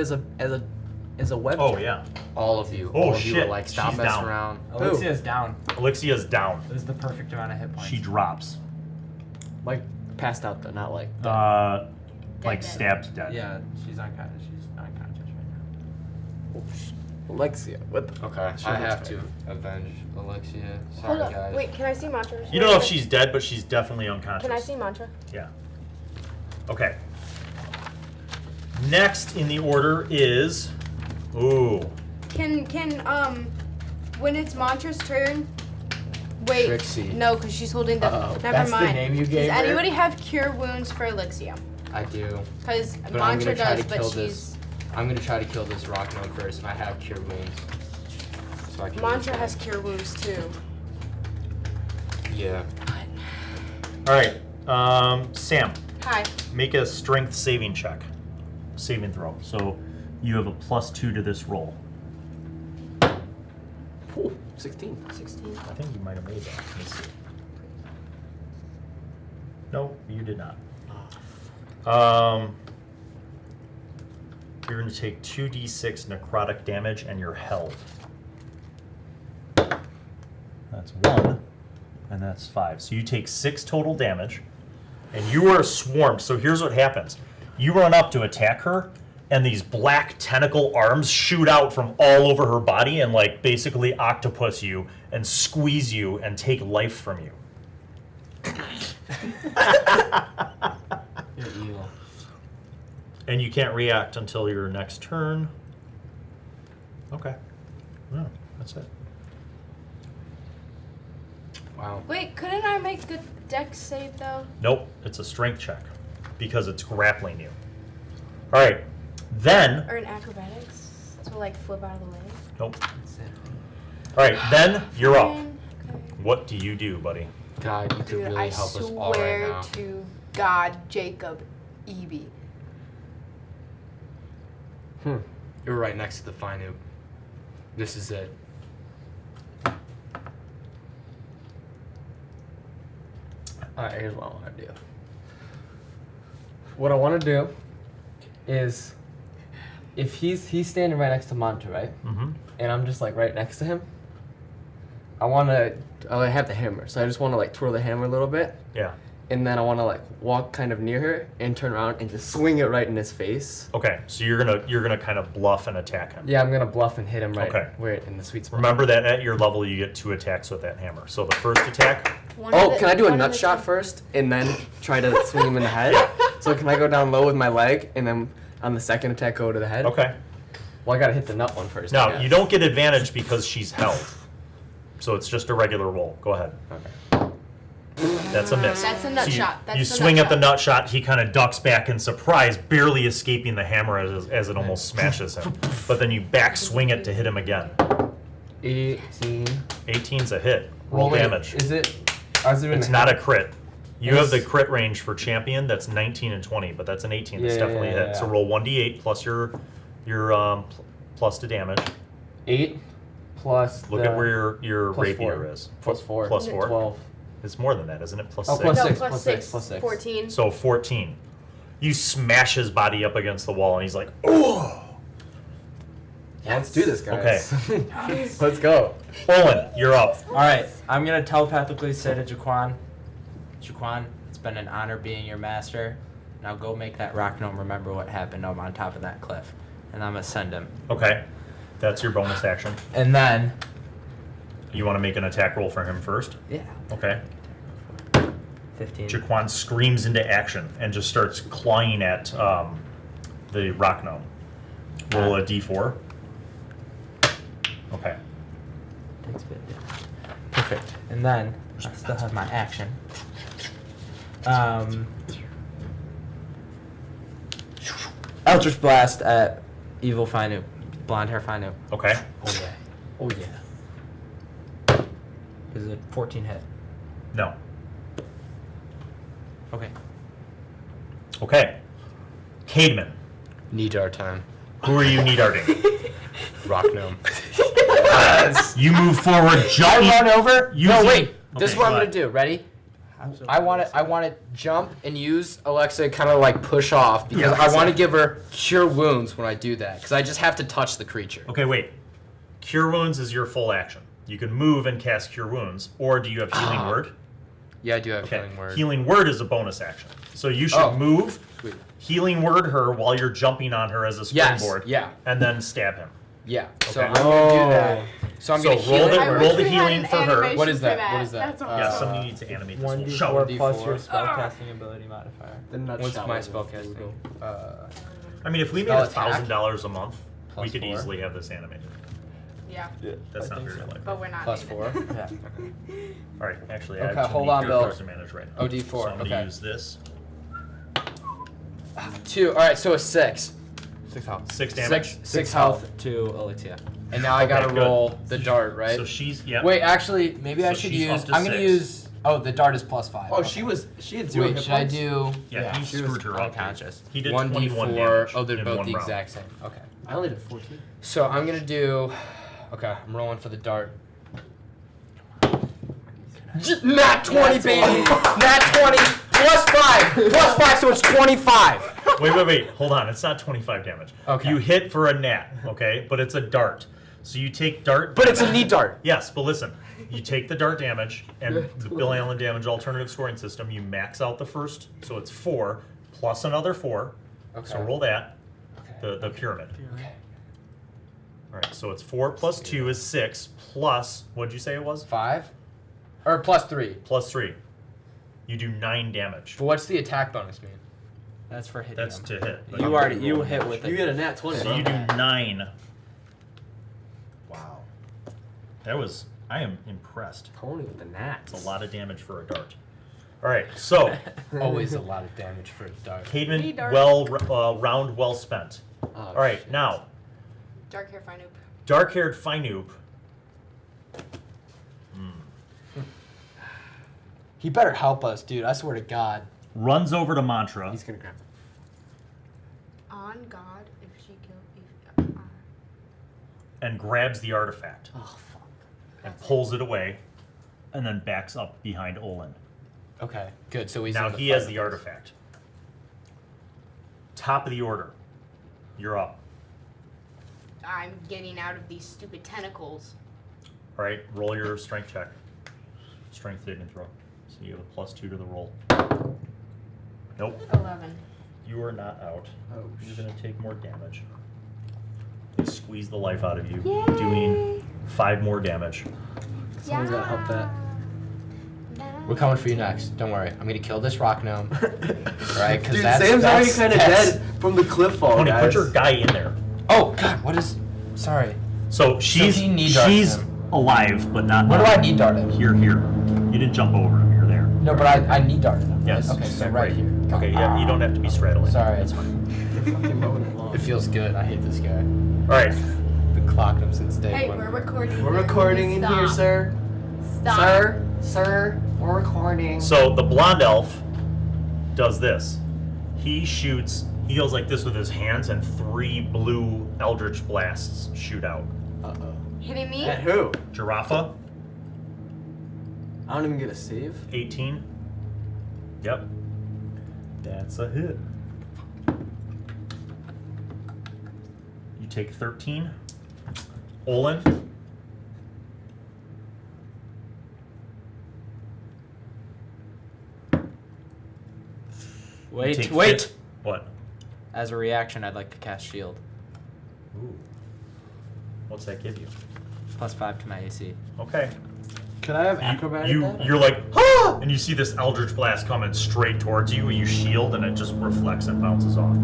as a web. Oh yeah. All of you. Oh, All of you were shit. like, "Stop She's messing down. around." Alexia's down. Alexia's down. This is the perfect amount of hit points. She drops. Like passed out though, not like. Like Dead. stabbed dead. Yeah, she's unconscious. She's unconscious right Alexia, what? The Okay, She I looks have bad. to avenge Alexia. Sorry, Hold up. guys. Wait, can I see Mantra? You don't know if she's dead, but she's definitely unconscious. Can I see Mantra? Yeah. Okay. Next in the order is, ooh, Can when it's Mantra's turn? Wait. Trixie. No, because she's holding the. Uh-oh. Never That's the mind. name you gave Does her? anybody have cure wounds for Elixia? I do. Because But I'm Mantra gonna try does, to but kill she's. this. I'm gonna try to kill this rock gnome first, and I have cure wounds. So I can. Mantra use has that. cure wounds too. Yeah. all right. Sam, Hi. make a strength saving check, saving throw. So you have a +2 to this roll. Ooh, 16. 16. I think you might have made that. Let me see. No, you did not. You're going to take 2d6 necrotic damage, and you're held. That's 1, and that's 5. So you take 6 total damage, and you are swarmed. So here's what happens. You run up to attack her, and these black tentacle arms shoot out from all over her body and like basically octopus you and squeeze you and take life from you. You're evil. And you can't react until your next turn. Okay. Yeah, that's it. Wow. Wait, couldn't I make a dex save though? Nope, it's a strength check because it's grappling you. All right. Then, Or an acrobatics to like flip out of the way? nope. That's it. All right, then you're up. Okay. What do you do, buddy? God, you could Dude, really I help us all right swear now. to God, Jacob, Evie. You're right next to the fine noob. This is it. Alright, here's what I want to do. What I want to do is, if he's standing right next to Mantra, right? Mm-hmm. And I'm just like right next to him. I have the hammer, so I just want to like twirl the hammer a little bit, Yeah. and then I want to like walk kind of near her and turn around and just swing it right in his face. Okay, so you're gonna kind of bluff and attack him. Yeah, I'm gonna bluff and hit him right Okay. where in the sweet spot. Remember that at your level you get 2 attacks with that hammer. So the first attack, Oh, can I do a nut shot first and then try to swing him in the head? So can I go down low with my leg and then on the second attack go to the head? okay. Well, I gotta hit the nut one first. I Now guess. you don't get advantage because she's held. So it's just a regular roll. Go ahead. Okay. That's a miss. That's a nut So you, shot. That's you the swing nut at the shot. nut shot. He kind of ducks back in surprise, barely escaping the hammer as it almost smashes him. But then you back swing it to hit him again. 18. 18's a hit. Roll Wait, damage. Is it? Is it in It's the not a head? crit. You have the Yes. crit range for champion. That's 19 and 20, but that's an 18. That's Yeah, definitely a hit. yeah. So roll 1d8 plus your plus to damage. 8 plus. Look at where your plus rapier 4. is. Plus 4. Plus 4. 12. It's more than that, isn't it? Plus Oh, 6. plus No, 6, plus plus 6, 6, plus 6. 14. So 14. You smash his body up against the wall, and he's like, "Oh!" Yeah, let's do this, guys. Okay. Let's go. Olin, you're up. All right, I'm gonna telepathically say to Jaquan, Jaquan, it's been an honor being your master. Now go make that rock gnome remember what happened over on top of that cliff. And I'm going to send him. Okay. That's your bonus action. And then... You want to make an attack roll for him first? Yeah. Okay. 15. Jaquan screams into action and just starts clawing at the rock gnome. Roll a d4. Okay. Takes a bit, yeah. Perfect. And then I still have my action. Eldritch Blast at Evil Finu. Blonde hair Finu. Okay. Oh yeah. Oh yeah. Is it 14 hit? No. Okay. Okay. Cademan, Need our time. who are you need-arting? Rock gnome. You move forward, I jumping. run over. Using- No, wait. This is Okay, what I'm go gonna do. Ready? I want to jump and use Alexa kind of like push off because Yeah, I want to exactly. give her cure wounds when I do that because I just have to touch the creature. Okay, wait. Cure Wounds is your full action. You can move and cast Cure Wounds, or do you have Healing Word? Yeah, I do have Okay. healing word. Healing Word is a bonus action. So you should Oh. move, Sweet. Healing Word her while you're jumping on her as a Yes. springboard, Yeah. and then stab him. Yeah. So Okay. I'm gonna do that. So I'm So gonna heal roll it. the- I roll wish the we had healing an for her. animation What is for that? What is that? That's awesome. Yeah, somebody needs to animate this. 1d4 Show. plus your D4. spellcasting ability modifier. What's my spellcasting? I mean, if we made Spell attack. $1,000 a month, we Plus could 4. easily have this animated. Yeah, That's I not think very so. likely. but we're not. Plus doing 4. it. Yeah. All right, actually, Okay, I have too hold many on, Bill. characters to manage right now. Oh, D4, So I'm okay. gonna use this. 2. All right. So a 6. 6 health. 6 damage. 6 health. To Alicia. And now I gotta good. roll the dart, right? So she's yeah. Wait, actually, maybe I So should she's use. up to I'm gonna 6. use. Oh, the dart is plus 5. Oh, Okay. she had 0 Wait, hit should I points? do Yeah, he she was screwed her up. unconscious? He did 1d4. 21 damage. Oh, they're in both one the round. exact same. Okay. I only did 14. So I'm gonna do. Okay, I'm rolling for the dart. Nat 20, baby! Nat 20! Plus 5! Plus 5, so it's 25! Wait. Hold on. It's not 25 damage. Okay. You hit for a nat, okay? But it's a dart. So you take dart. But it's a damage. knee dart. Yes, but listen. You take the dart damage and the Bill Allen damage alternative scoring system. You max out the first, so it's 4 plus another 4. Okay. So roll that. The pyramid. Okay. All right. So it's 4 plus 2 is 6 plus what'd you say it was? 5? Or plus 3. Plus 3. You do 9 damage. But what's the attack bonus mean? That's for hitting That's him. to hit. but You can already roll hit damage. with You it. get a nat 20. So you do 9. Wow. That was. I am impressed. Tony with the gnats. It's a lot of damage for a dart. All right. So, Always a lot of damage for a dart. Cademan, dart. round well spent. Oh, All right. shit. Now, Dark hair fine. dark-haired Finoop. He better help us, dude. I swear to God. Runs over to Mantra He's gonna grab On God, if she killed. and grabs the artifact Oh, fuck. and pulls it away, and then backs up behind Olin. Okay, good. So he's Now in the he fight has the with us. artifact. Top of the order. You're up. I'm getting out of these stupid tentacles. All right. Roll your strength check. Strength saving throw. So you have a +2 to the roll. Nope. 11. You are not out. Oh, You're gonna take more damage. They squeeze the life out of you, Yay! doing 5 more damage. Someone's gotta help that. Nah. We're coming for you next. Don't worry. I'm gonna kill this rock gnome. Right? Because Dude, that's Sam's already kind of that's- dead from the cliff fall, Tony, guys. put your guy in there. Oh God, what is? Sorry. So she's he knee darts she's him. alive, but not. Where do I need dart him? Here. You didn't jump over him. You're there. No, but I need dart him. Right? Yes. Okay, so right here. Okay. Yeah. You don't have to be straddling. Sorry, it's fine. Fucking mowing it long. It feels good. I hate this guy. All right. Been clocking him since day Hey, one. we're recording. We're recording in here, Stop. sir. Stop. Sir, we're recording. So the blonde elf does this. He shoots. He goes like this with his hands, and 3 blue eldritch blasts shoot out. Uh-oh. Hitting me? At who? Giraffa, I don't even get a save. 18. Yep. That's a hit. You take 13. Olin. Wait, Take wait. What? As a reaction, I'd like to cast shield. Ooh. What's that give you? +5 to my AC. Okay. Could I have acrobatic? You're like, ah! And you see this Eldritch Blast coming straight towards you. You shield, and it just reflects and bounces off.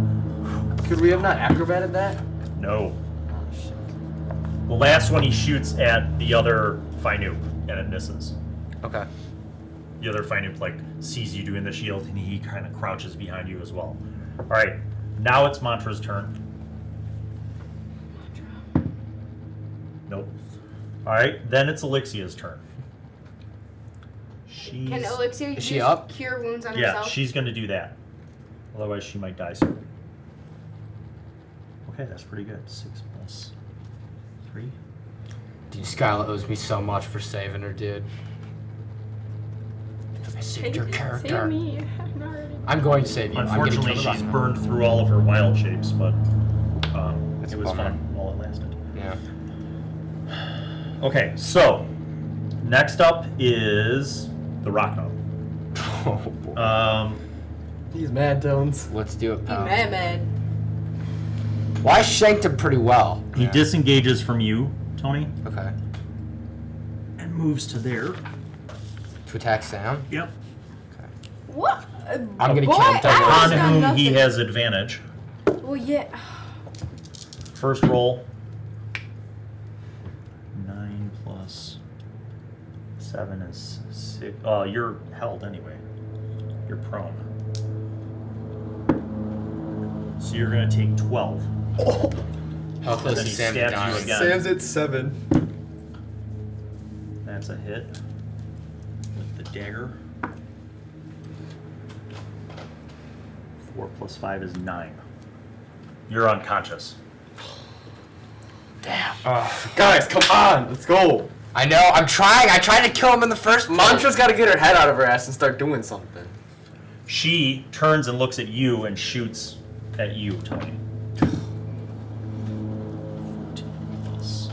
Could we have not acrobated that? No. Oh shit. The last one he shoots at the other Finu, and it misses. Okay. The other Finu like sees you doing the shield, and he kind of crouches behind you as well. All right, now it's Mantra's turn. Nope. All right, then it's Elixia's turn. Can Elixir Is use she up? cure wounds on Yeah, herself? she's going to do that. Otherwise, she might die soon. Okay, that's pretty good. 6 plus 3. Dude, Skyla owes me so much for saving her, dude. I saved your character. Save me. I'm already. I'm going to save you. Unfortunately, I'm gonna she's kill the burned through all of her wild shapes, but That's it a was bummer. fun while it lasted. Yeah. Okay, so next up is the Rock Gnome. Oh, boy. These mad tones. Let's do it, Be pal. mad. Well, I shanked him pretty well. He disengages from you, Tony, Okay. and moves to there. To attack Sam. Yep. What? I'm gonna Boy, kill him. I Don't worry. On was done whom he nothing. has advantage. Well, yeah. First roll. 9 plus 7 is 6. You're held anyway. You're prone. So you're gonna take 12. How close Then is he Sam to stabs you dying? again. Sam's at 7. That's a hit with the dagger. 4 plus 5 is 9. You're unconscious. Damn. Guys, come on, let's go. I know. I'm trying. I tried to kill him in the first place. Mantra's got to get her head out of her ass and start doing something. She turns and looks at you and shoots at you, Tony. 14 plus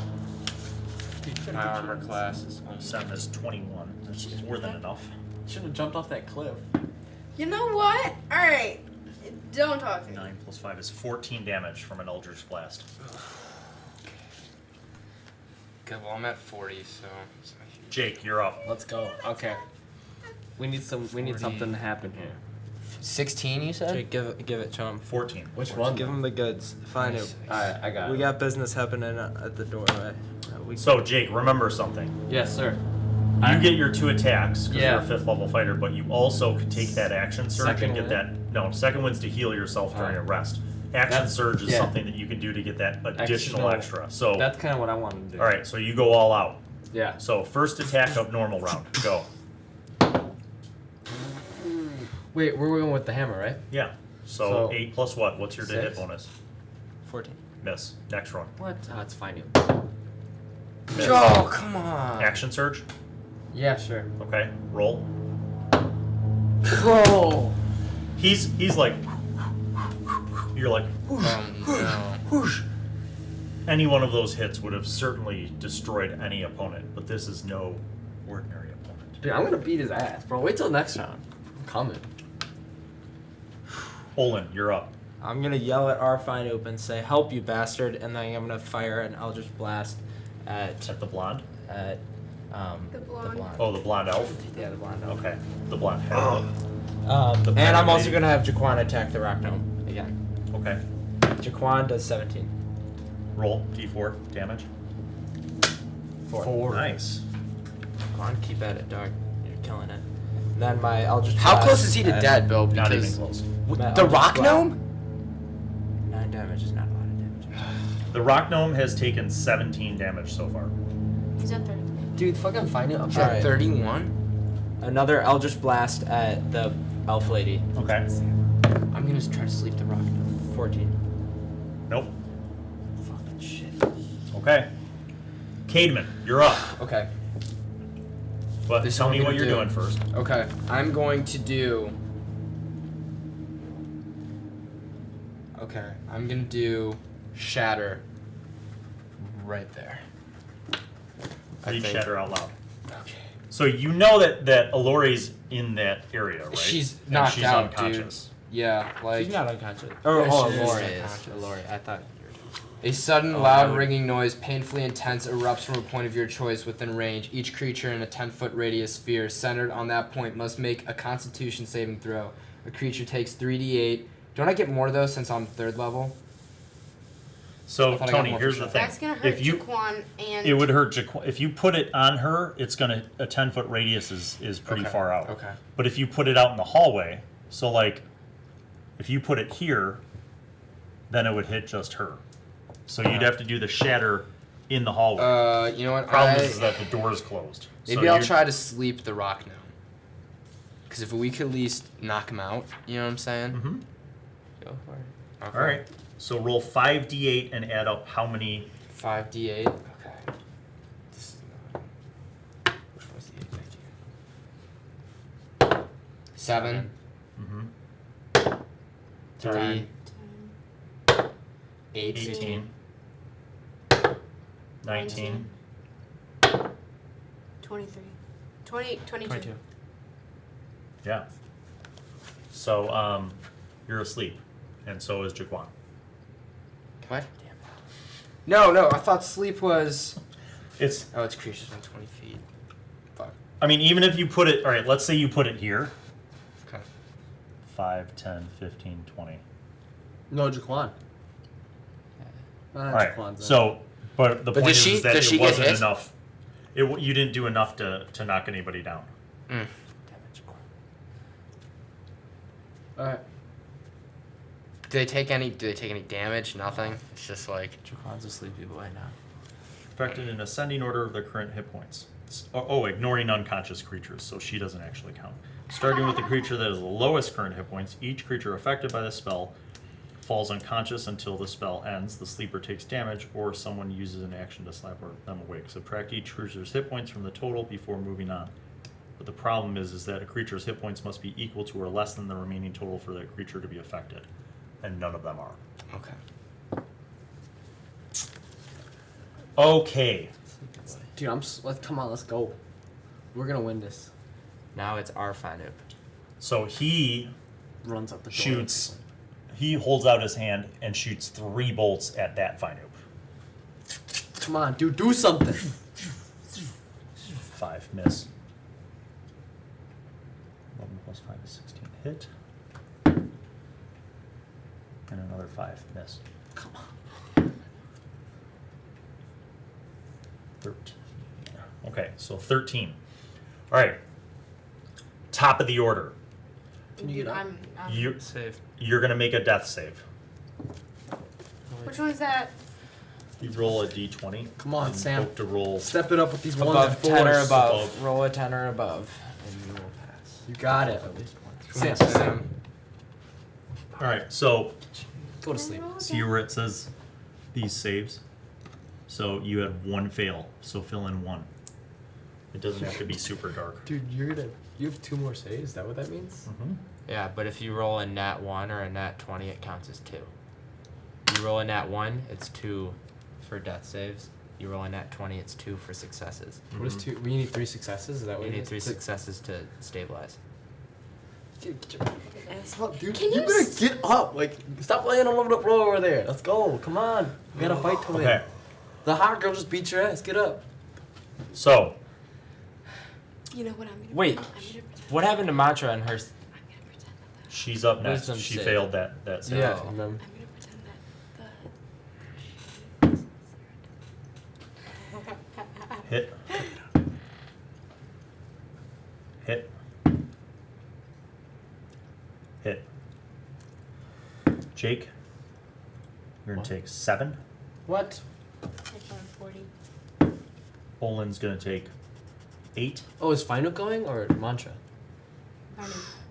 My armor class is only 7 is 21. That's more than enough. Should have jumped off that cliff. You know what? All right. Don't talk to me. 9 plus 5 is 14 damage from an Eldritch Blast. good. Well, I'm at 40, so it's not huge. Jake, you're up. Let's go. Okay. We need 40. something to happen here. 16, you said? Jake, give it to him. 14. Which one? Give him the goods. Find it. Nice. Alright, I got it. We got business happening at the doorway. So, Jake, remember something. Yes, sir. You get your 2 attacks because Yeah. you're a 5th level fighter, but you also could take that action surge Second and get win? that. No, second win's to heal yourself during a Alright. rest. Action That's- surge is yeah. something that you can do to get that additional extra. So, That's kind of what I wanted to do. all right, so you go all out. Yeah. So, first attack of normal round. Go. Wait, we're going with the hammer, right? Yeah. So, So, 8 plus what? What's your to hit 6. bonus? 14. Miss. Next one. What? Oh, it's fine. Miss. Oh, come on. Action surge. Yeah, sure. Okay. Roll. Oh. He's like. You're like. No. Whoosh. Any one of those hits would have certainly destroyed any opponent, but this is no ordinary opponent. Dude, I'm gonna beat his ass, bro. Wait till next round. I'm coming. Olin, you're up. I'm gonna yell at Arfine Open, say "Help you bastard!" and then I'm gonna fire an Eldritch Blast at At the blonde? The blonde. Oh, the blonde elf? Yeah, the blonde elf. Okay. The blonde head. The And I'm blonde also lady. gonna have Jaquan attack the Rock Gnome again. Okay. Jaquan does 17. Roll. D4. Damage. 4. Nice. Jaquan, keep at it, dog. You're killing it. And then my Eldritch How Blast close is he to at- dead, Bill? Not even Because close. my the Eldritch rock Blast- gnome? 9 damage is not a lot of damage. The rock gnome has taken 17 damage so far. He's at 30. Dude, fucking find it. I'm Is trying. that 31? Another Eldritch Blast at the Elf Lady. Okay. I'm gonna try to sleep the rock gnome. 14. Nope. Fucking shit. Okay. Cademan, you're up. Okay. But This tell one me I'm what gonna you're do. doing first. Okay. I'm going to do. Okay, I'm gonna do shatter right there. I Read think. shatter out loud. Okay. So you know that Alori's in that area, right? She's And knocked she's out, unconscious. Yeah, like She's not unconscious. Or Yeah, oh, she is Lori is. unconscious. Lori, I thought. a sudden, Oh, loud, that would- ringing noise, painfully intense, erupts from a point of your choice within range. Each creature in a 10-foot radius sphere centered on that point must make a Constitution saving throw. A creature takes 3d8. Don't I get more though since I'm 3rd level? So I thought I got Tony, more here's for the sure. thing. That's gonna hurt If you, Jaquan and. it would hurt Jaquan. If you put it on her, it's gonna a 10-foot radius is pretty Okay, far out. okay. But if you put it out in the hallway, so like, if you put it here, then it would hit just her. So you'd have to do the shatter in the hallway. You know what? Problem is that the door is closed. Maybe So I'll you'd- try to sleep the rock now. Because if we could at least knock him out, you know what I'm saying? Mhm. Go for it. Okay. All right. So roll 5d8 and add up how many. 5d8. Okay. This is not. Which was the 8 back here? 7. Mm-hmm. 3. 8. 18. 19. 23. 22. 22. Yeah. So you're asleep, and so is Jaquan. What? No, I thought sleep was. It's. Oh, it's creatures within 20 feet. Fuck. I mean, even if you put it. All right. Let's say you put it here. Okay. 5, 10, 15, 20. No, Jaquan. All right. So, but the But point does she- is that does she it get wasn't hit? enough. You didn't do enough to knock anybody down. Mm. Alright. Do they take any damage? Nothing. It's just like. Jaquan's a sleepy boy now. Affected in ascending order of their current hit points. Ignoring unconscious creatures, so she doesn't actually count. Starting with the creature that is the lowest current hit points, each creature affected by the spell falls unconscious until the spell ends. The sleeper takes damage, or someone uses an action to slap them awake. Subtract each creature's hit points from the total before moving on. But the problem is that a creature's hit points must be equal to or less than the remaining total for that creature to be affected, and none of them are. Okay. Okay. Dude, come on, let's go. We're gonna win this. Now it's our Fanup. So he Runs up the door. shoots. He holds out his hand and shoots 3 bolts at that Fanup. Come on, dude, do something. 5 miss. 11 plus 5 is 16 hit. And another 5 miss. Come on. 13. Okay, so 13. All right. Top of the order. Can you Dude, get up? I'm Save. You're gonna make a death save. Which one's that? You roll a d20. Come on, and Sam. hope to roll. Step it up with these ones Above and 10 or fours. above. Above. Roll a 10 or above, and you will pass. You got it. At least once. Sam, Sam. Sam. All right, so Go to sleep. see where it says these saves. So you had 1 fail, so fill in 1. It doesn't have to be super dark. Dude, you have 2 more saves. Is that what that means? Mm-hmm. Yeah, but if you roll a nat 1 or a nat 20, it counts as 2. You roll a nat 1, it's 2 for death saves. You roll a nat 20, it's 2 for successes. What is 2? We need 3 successes. Is that what You it need is? 3 successes to stabilize. Get your ass up, dude. Can you you better s- get up. Like, stop laying all over the floor over there. Let's go. Come on. We gotta fight to win. Okay, The hot girl just beat your ass. Get up. so You know what I'm gonna Wait. I'm gonna pretend. What happened to Mantra and her? I'm gonna pretend that she's up next. Wisdom She save. failed that save. Yeah. Oh. And then, I'm gonna pretend that the Hit. Hit. Hit. Jake, you're gonna What? take 7. what? I found 40. Olin's gonna take 8, Oh, is Final going or Mantra?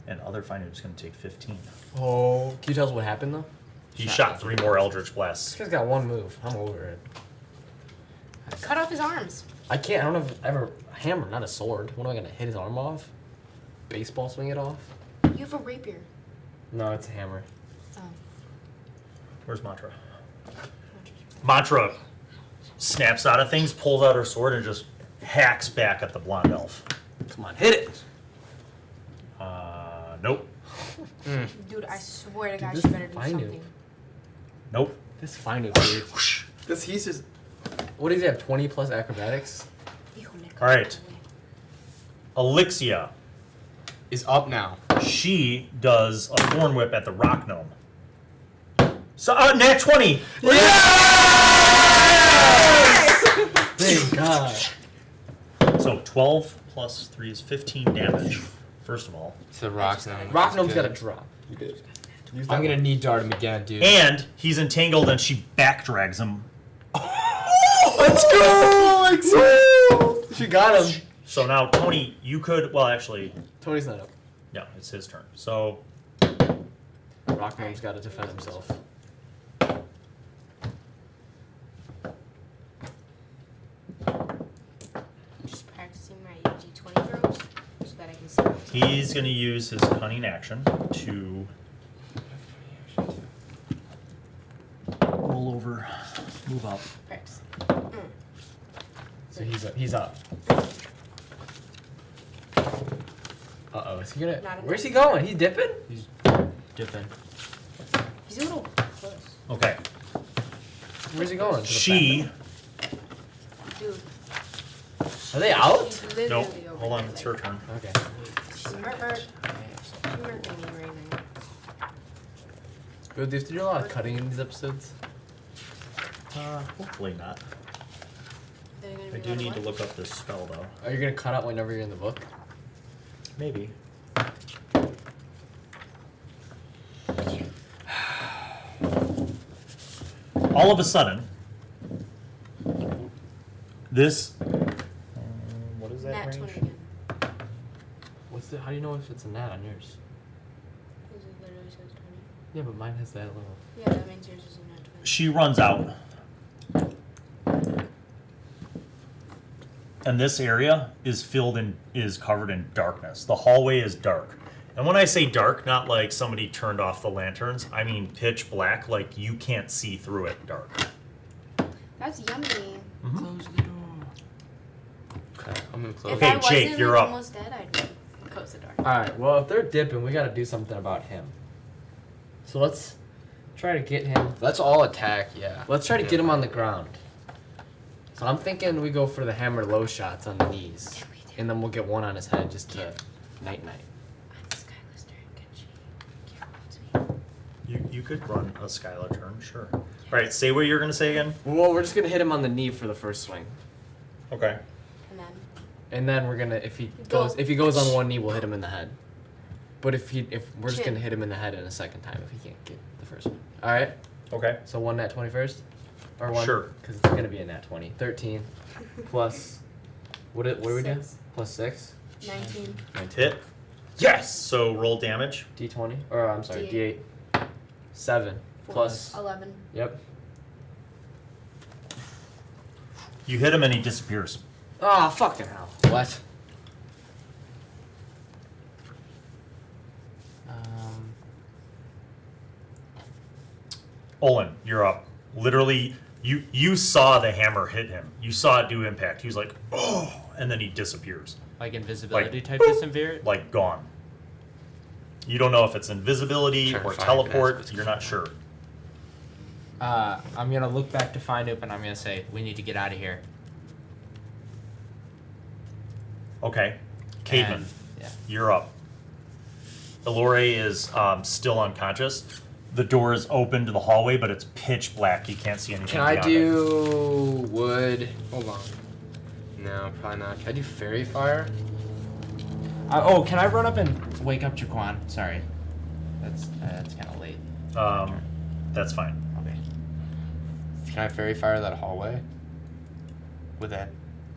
and other Finu's gonna take 15. Oh. Can you tell us what happened though? He shot 3 more Eldritch Blasts. This guy's got 1 move. I'm over it. Cut off his arms. I can't. I don't have ever a hammer, not a sword. What am I gonna hit his arm off? Baseball swing it off? You have a rapier. No, it's a hammer. Oh. Where's Mantra? Mantra snaps out of things, pulls out her sword, and just hacks back at the blonde elf. Come on, hit it. Nope. Dude, I swear to God, this she better do fine something. Nope. This is fine, dude. This he's just. What does he have? 20 plus acrobatics. All right. Elixia. Is up now. She does a thorn whip at the rock gnome. So, nat 20. Thank God. So 12 plus 3 is 15 damage. First of all. It's a rock gnome. Rock gnome's got a drop. You did. I'm gonna need dart him again, dude. And he's entangled and she back drags him. Let's go! Let's go! She got him. So now, Tony, you could, well, actually, Tony's not up. yeah, it's his turn. So, Rock gnome's got to defend himself. Just practicing my D20 throws so that I can see. he's going to use his cunning action to roll over, move up. Practice. So he's up. Uh-oh, is he gonna... Not Where's he going? He's dipping? He's dipping. He's a little close. Okay. Where's he going? To the She, Dude, back? Are they out? she's literally nope, over hold on, there. it's her turn. Okay. She's murking me right now. Bro, do you have to do a lot of cutting in these episodes? Hopefully not. They're gonna I be do like, need to what? look up this spell, though. Are you gonna cut out whenever you're in the book? Maybe. All of a sudden, this. What is that Nat range? 20 again. What's the... How do you know if it's a nat on yours? Because it literally says 20. Yeah, but mine has that little... Yeah, that means yours is a nat 20. She runs out. And this area is covered in darkness. The hallway is dark. And when I say dark, not like somebody turned off the lanterns, I mean pitch black, like you can't see through it dark. That's yummy. Close the door. Okay, I'm gonna close. If Okay, I wasn't Jake, you're like, up. almost dead, I'd close the door. Alright, well, if they're dipping, we gotta do something about him. So let's try to get him... Let's all attack, yeah. Let's try to get him on the ground. So I'm thinking we go for the hammer low shots on the knees. And then we'll get one on his head just to night-night. You could run a Skylar turn, sure. All right, say what you're gonna say again. Well, we're just gonna hit him on the knee for the first swing. Okay. And then And then we're gonna if he Go. goes on one knee, we'll hit him in the head. But if we're just Chin. gonna hit him in the head in a second time if he can't get the first one. Alright? Okay. So one nat 20 first? Or one Sure. because it's gonna be a nat 20. 13 plus what do we do? 6. Plus 6? 19. 19. Hit. Yes. So roll damage. D20. Or I'm sorry, D8. D8. 7 4, plus 11. Yep. You hit him and he disappears. Ah, fucking hell. What? Olin, you're up. Literally, you saw the hammer hit him. You saw it do impact. He was like, oh, and then he disappears. Like invisibility Like, type disappear? Like gone. You don't know if it's invisibility or Terrifying teleport. bastard. You're not sure. I'm gonna look back to Finoop and I'm gonna say, we need to get out of here. Okay. Cademan, And- yeah. you're up. Elore is still unconscious. The door is open to the hallway, but it's pitch black. You can't see anything. Can I beyond it. do wood? Hold on. No, probably not. Can I do fairy fire? Can I run up and wake up Jaquan? Sorry. That's kind of late. That's fine. Okay. Can I fairy fire that hallway? Would that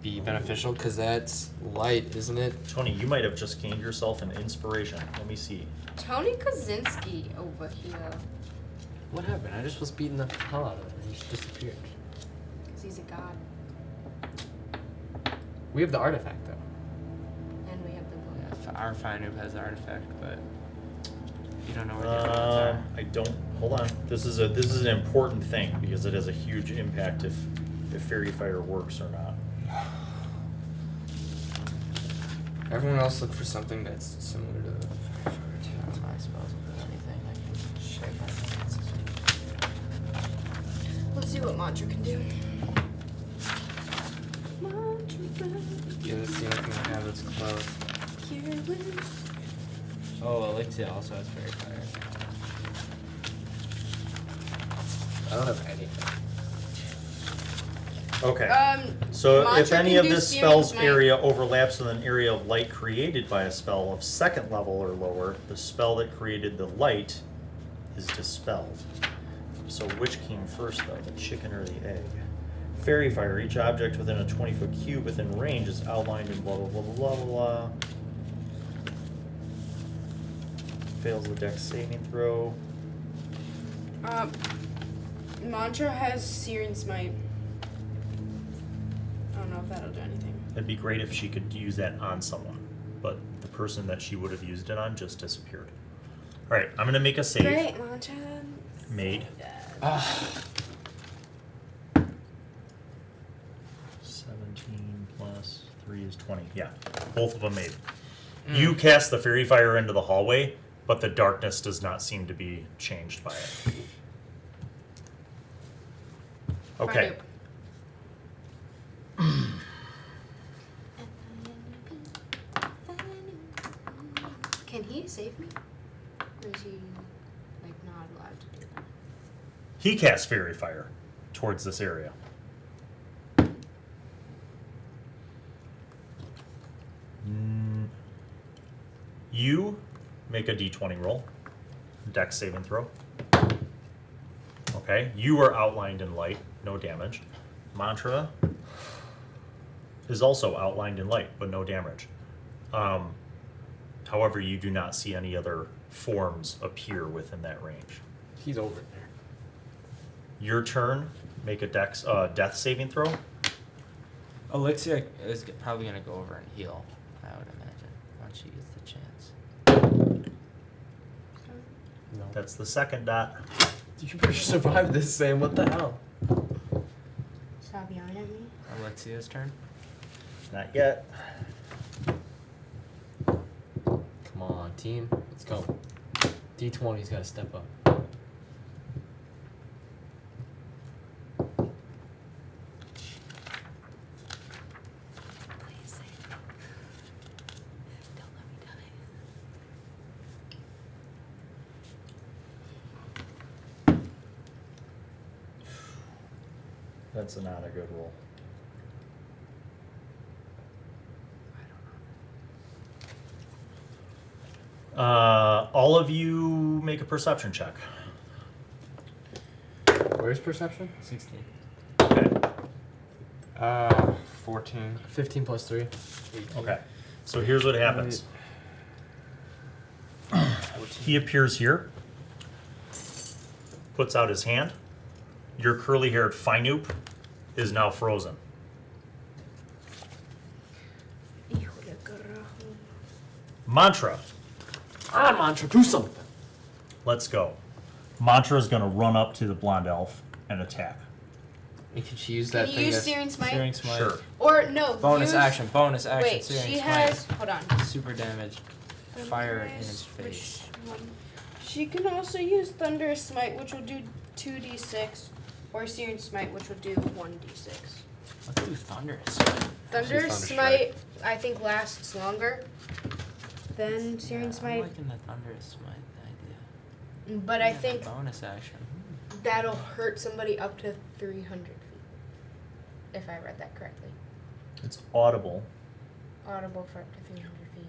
be beneficial? Because that's light, isn't it? Tony, you might have just gained yourself an inspiration. Let me see. Tony Kaczynski over here. What happened? I just was beating the hell out of him and he just disappeared. Because he's a god. We have the artifact though. And we have the book. Our Finoop has the artifact, but you don't know where the other ones are. I don't. Hold on. This is an important thing because it has a huge impact if fairy fire works or not. Everyone else look for something that's similar to the fairy fire too. My spells. see what Mantra can do. Yeah, that's the only thing I have that's close. Oh, Elixir also has Fairy Fire. I don't have anything. Okay. So if Mantra any can of do this Searing spell's Smite. area overlaps with an area of light created by a spell of second level or lower, the spell that created the light is dispelled. So which came first though, the chicken or the egg? Fairy fire. Each object within a 20-foot cube within range is outlined in blah blah blah blah blah blah. Fails the dex saving throw. Mantra has Searing Smite. I don't know if that'll do anything. It'd be great if she could use that on someone, but the person that she would have used it on just disappeared. All right, I'm gonna make a save. Great, Mantra. Made. 17 plus 3 is 20. Yeah, both of them made. You cast the fairy fire into the hallway, but the darkness does not seem to be changed by it. Okay. Can he save me? Or is he like not allowed to do that? He casts fairy fire towards this area. You make a d20 roll, dex saving throw. Okay, you are outlined in light, no damage. Mantra is also outlined in light, but no damage. However, you do not see any other forms appear within that range. He's over there. Your turn, make a death saving throw. Elixir is probably gonna go over and heal, I would imagine, once she gets the chance. No. That's the second dot. You better survive this, Sam. What the hell? Stop yelling at me. Alexia's turn. Not yet. Come on, team. Let's go. D20's got to step up. Please save me. Don't let me die. That's not a good roll. All of you make a perception check. Where's perception? 16. Okay. 14. 15 plus 3. 18. Okay. So here's what happens. He appears here, puts out his hand. Your curly-haired Finoop is now frozen. Mantra, Ah, Mantra, do something. let's go. Mantra is going to run up to the blonde elf and attack. And can she use Can that you thing use that's... Searing Smite? Searing Smite. Sure. Or no. Bonus use, action, bonus action, Wait, Searing she Smite. has. Hold on. Super damage. Fire in his face. Which one? She can also use Thunderous Smite, which will do 2d6, or Searing Smite, which will do 1d6. Let's do Thunderous. Thunderous Thunder Smite, I think, lasts longer than Searing I'm Smite, liking the Thunderous Smite idea. but I Yeah, think bonus action. that'll hurt somebody up to 300 feet. If I read that correctly. It's audible. Audible for up to 300 feet.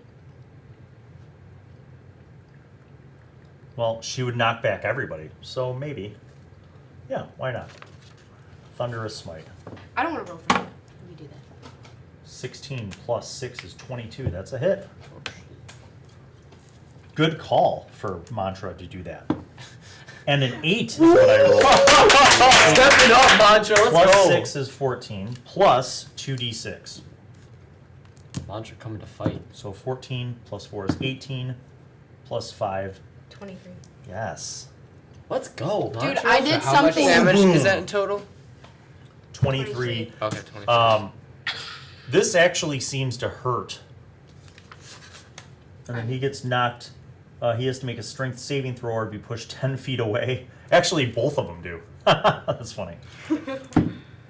Well, she would knock back everybody, so maybe. Yeah, why not? Thunderous Smite. I don't want to roll for you. You do that. 16 plus 6 is 22. That's a hit. Good call for Mantra to do that. And an 8 is what I rolled. Step it up, Mantra. Let's Plus go. 6 is 14, plus 2d6. Mantra coming to fight. So 14 plus 4 is 18, plus 5. 23. Yes. Let's go, Dude, Mantra. I did How much something. damage is that in total? 23. Okay, 20. This actually seems to hurt. And then he gets knocked. He has to make a strength saving throw or be pushed 10 feet away. Actually, both of them do. That's funny. Well, the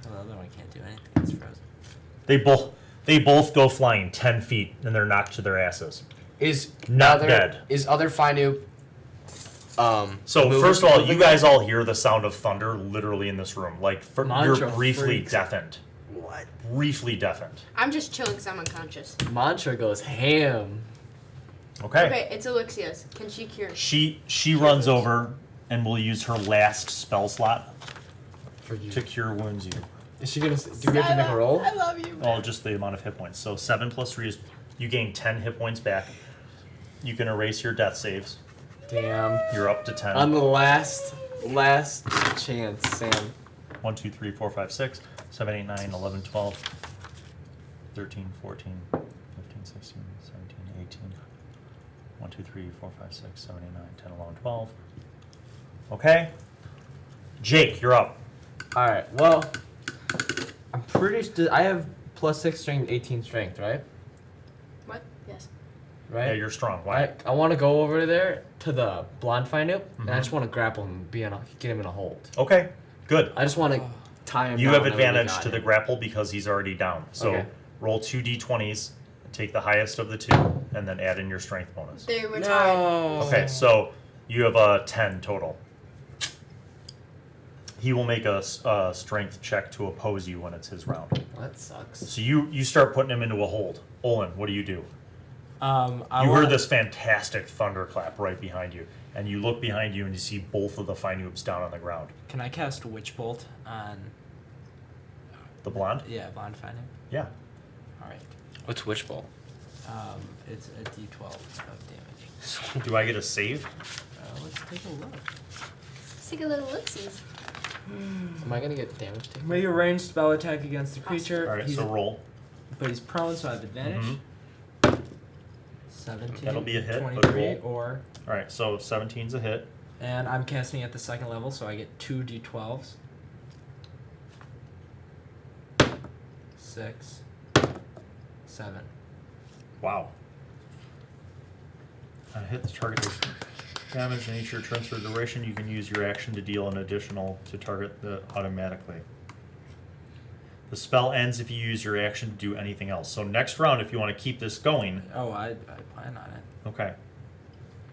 other one can't do anything. It's frozen. They both go flying 10 feet and they're knocked to their asses. Is Not other, dead. Is other Fainu So moving- first of all, you moving guys up? all hear the sound of thunder literally in this room. Like Mantra you're briefly freaks. deafened. What? Briefly deafened. I'm just chilling because I'm unconscious. Mantra goes ham. Okay. Okay, it's Alexia's. Can she cure? She runs over and will use her last spell slot For you. to cure wounds you. Is she gonna? Do we have to make a roll? I love you. Oh, just the amount of hit points. So 7 plus 3 is you gain 10 hit points back. You can erase your death saves. Damn. You're up to 10. On the last chance, Sam. 1, 2, 3, 4, 5, 6, 7, 8, 9, 11, 12, 13, 14, 15, 16, 17, 18. 1, 2, 3, 4, 5, 6, 7, 8, 9, 10, 11, 12. Okay. Jake, you're up. All right. Well, I'm pretty. I have +6 strength, 18 strength, right? What? Yes. Right. Yeah, you're strong. Why? I want to go over there to the blonde find and I Mhm. just want to grapple him, get him in a hold. Okay, good. I just want to tie him. You down have whenever we advantage got to the him. grapple because he's already down. So Okay. roll 2 d20s, take the highest of the two, and then add in your strength bonus. They were tied. No. Okay, so you have a 10 total. He will make a strength check to oppose you when it's his round. Well, that sucks. So you start putting him into a hold. Olin, what do you do? I You want- heard this fantastic thunderclap right behind you, and you look behind you and you see both of the Fainoobs down on the ground. Can I cast Witch Bolt on? The blonde? Yeah, Bauernfeind. Yeah. All right. What's Wishbowl? It's a D12 of damage. Do I get a save? Let's take a look. Let's take a little look-sies. Am I gonna get damage taken? Make a ranged spell attack against the creature. All right, He's so roll. But he's prone, so I have advantage. Mhm. 17. That'll be a hit, but 23, roll. or All right, so 17's a hit. and I'm casting at the second level, so I get 2 D12s. 6, 7. Wow. Hit the target with damage in each of your turns for duration. You can use your action to deal an additional to target the automatically. The spell ends if you use your action to do anything else. So next round, if you want to keep this going, Oh, I plan on it. okay,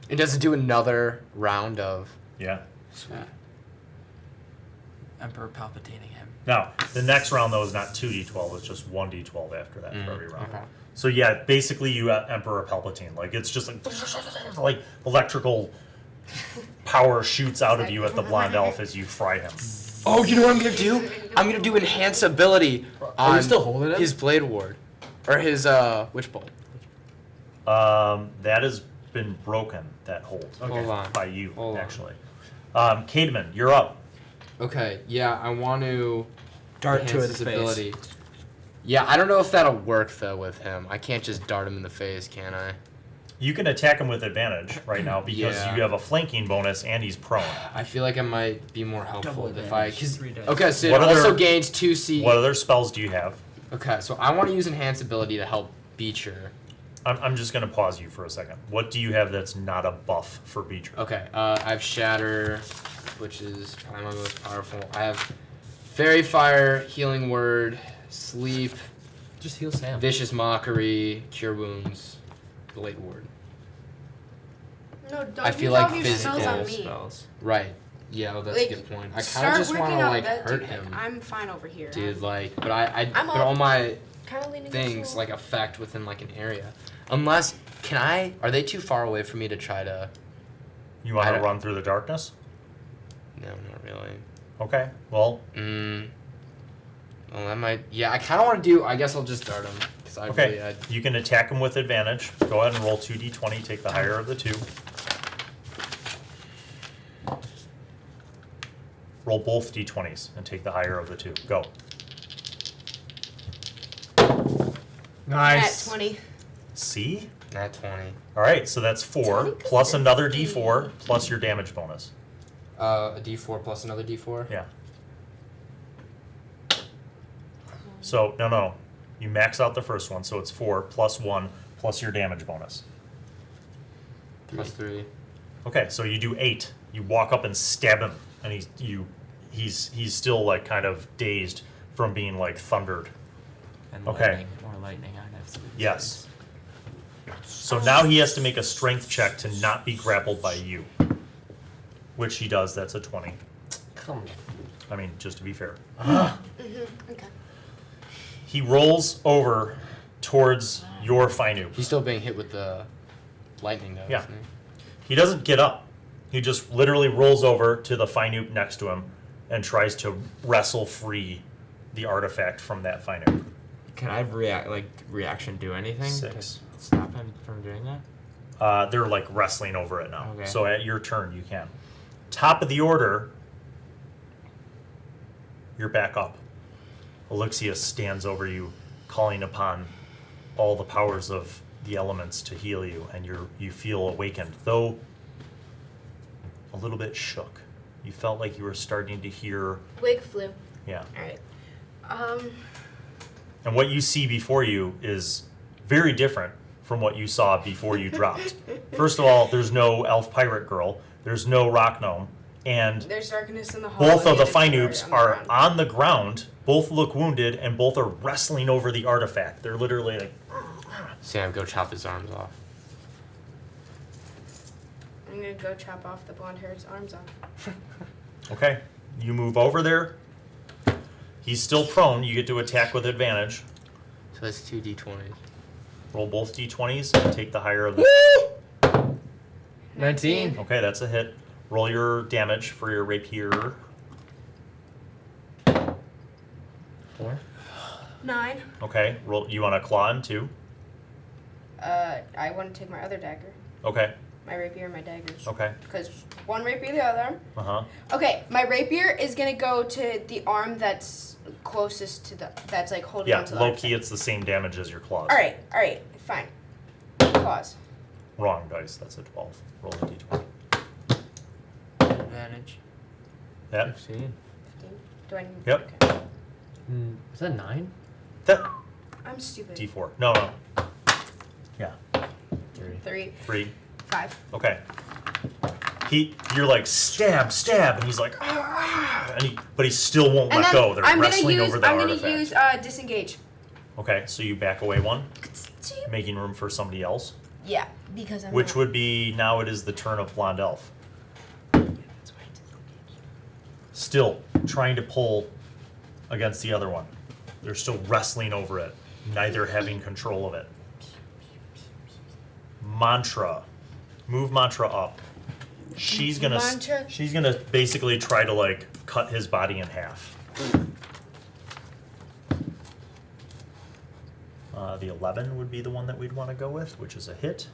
It doesn't do another round of. yeah. Sweet. Emperor Palpatining him. Now the next round though is not 2d12; it's just 1d12 after that for every round. Okay. So yeah, basically you Emperor Palpatine. Like it's just like electrical power shoots out of you at the blonde elf as you fry him. Oh, you know what I'm gonna do? I'm gonna do enhance ability on you still holding it? his blade ward, or his witch bolt. That has been broken. That hold Hold on. by you Hold on. actually. Cademan, you're up. Okay, yeah, I want to Dart enhance to his its face. ability. Yeah, I don't know if that'll work though with him. I can't just dart him in the face, can I? You can attack him with advantage right now because Yeah. you have a flanking bonus and he's prone. I feel like it might be more helpful Double if I. advantage, 'Cause- 3 dice. okay, so it What other- also gains 2C. What other spells do you have? Okay, so I want to use enhance ability to help Beecher. I'm just going to pause you for a second. What do you have that's not a buff for Beecher? Okay, I have Shatter, which is probably my most powerful. I have Fairy Fire, Healing Word, Sleep, Just heal Sam. Vicious Mockery, Cure Wounds, Blade Ward. No, don't I feel use like all of your spells on physical me. Spells. Right. Yeah, well, that's Like, a good point. I kind Start of just want working to up like that, hurt dude. him, I'm fine over here. dude. Like, but but I'm all my kind of leaning things against the like affect within like an area. Unless, can I? Are they too far away for me to try to? You want I to don't- run through the darkness? No, not really. Okay. Well, Well, that might. Yeah, I kind of want to do. I guess I'll just dart him because I okay. really. You can attack him with advantage. Go ahead and roll 2d20. Take the higher of the two. Roll both d20s and take the higher of the two. Go. Nice. At 20. See? Nat 20. All right. So that's 4 20 plus another consistency. d4 plus your damage bonus. A D4 plus another D4. Yeah. So no. You max out the first one, so it's 4 plus 1 plus your damage bonus. Plus 3. Okay, so you do 8. You walk up and stab him and he's still like kind of dazed from being like thundered. And Okay. more lightning. I'd have to. Yes. So now he has to make a strength check to not be grappled by you, which he does. That's a 20. Come I mean, just to be fair. Okay. He rolls over towards your Finoop. He's still being hit with the lightning, though. Yeah. Isn't he? He doesn't get up. He just literally rolls over to the Finoop next to him and tries to wrestle free the artifact from that Finoop. Can I reaction do anything 6. to stop him from doing that? They're like wrestling over it now. Okay. So at your turn, you can. Top of the order, you're back up. Alexius stands over you, calling upon all the powers of the elements to heal you, and you feel awakened, though a little bit shook. You felt like you were starting to hear, Wig flu. yeah. Alright. And what you see before you is very different from what you saw before you dropped. First of all, there's no elf pirate girl, there's no rock gnome, and There's darkness in the hall. both of the and it's Finoops on the are ground. on the ground, both look wounded, and both are wrestling over the artifact. They're literally like, Sam, go chop his arms off. I'm gonna go chop off the blonde hair's arms off. okay, you move over there. He's still prone, you get to attack with advantage. So that's 2 d20s. Roll both d20s and take the higher of the... 19. Okay, that's a hit. Roll your damage for your rapier. 4. 9. Okay, roll. You want to claw him too? I want to take my other dagger. Okay, My rapier and my daggers. okay. Because one rapier, the other arm. Uh-huh. Okay, my rapier is gonna go to the arm that's closest to that's like holding Yeah, onto the low arm. key, it's the same damage as your claws. Alright, fine. Claws. Wrong dice, that's a 12. Roll a d20. Advantage. That? 15. 15. Do I need Yep. Okay. Is that 9? That? I'm stupid. D4. No. Yeah, 3. 3, 3. 5. Okay. You're like, stab, and he's like, ah, but he still won't And let then go. They're I'm wrestling over the gonna artifact. use disengage. Okay, so you back away one, making room for somebody else, Yeah, because I'm which not- would be, now it is the turn of Blonde Elf. Still trying to pull against the other one. They're still wrestling over it, neither having control of it. Mantra. Move Mantra up. She's gonna Mantra? she's gonna basically try to like cut his body in half. The 11 would be the one that we'd want to go with, which is a hit.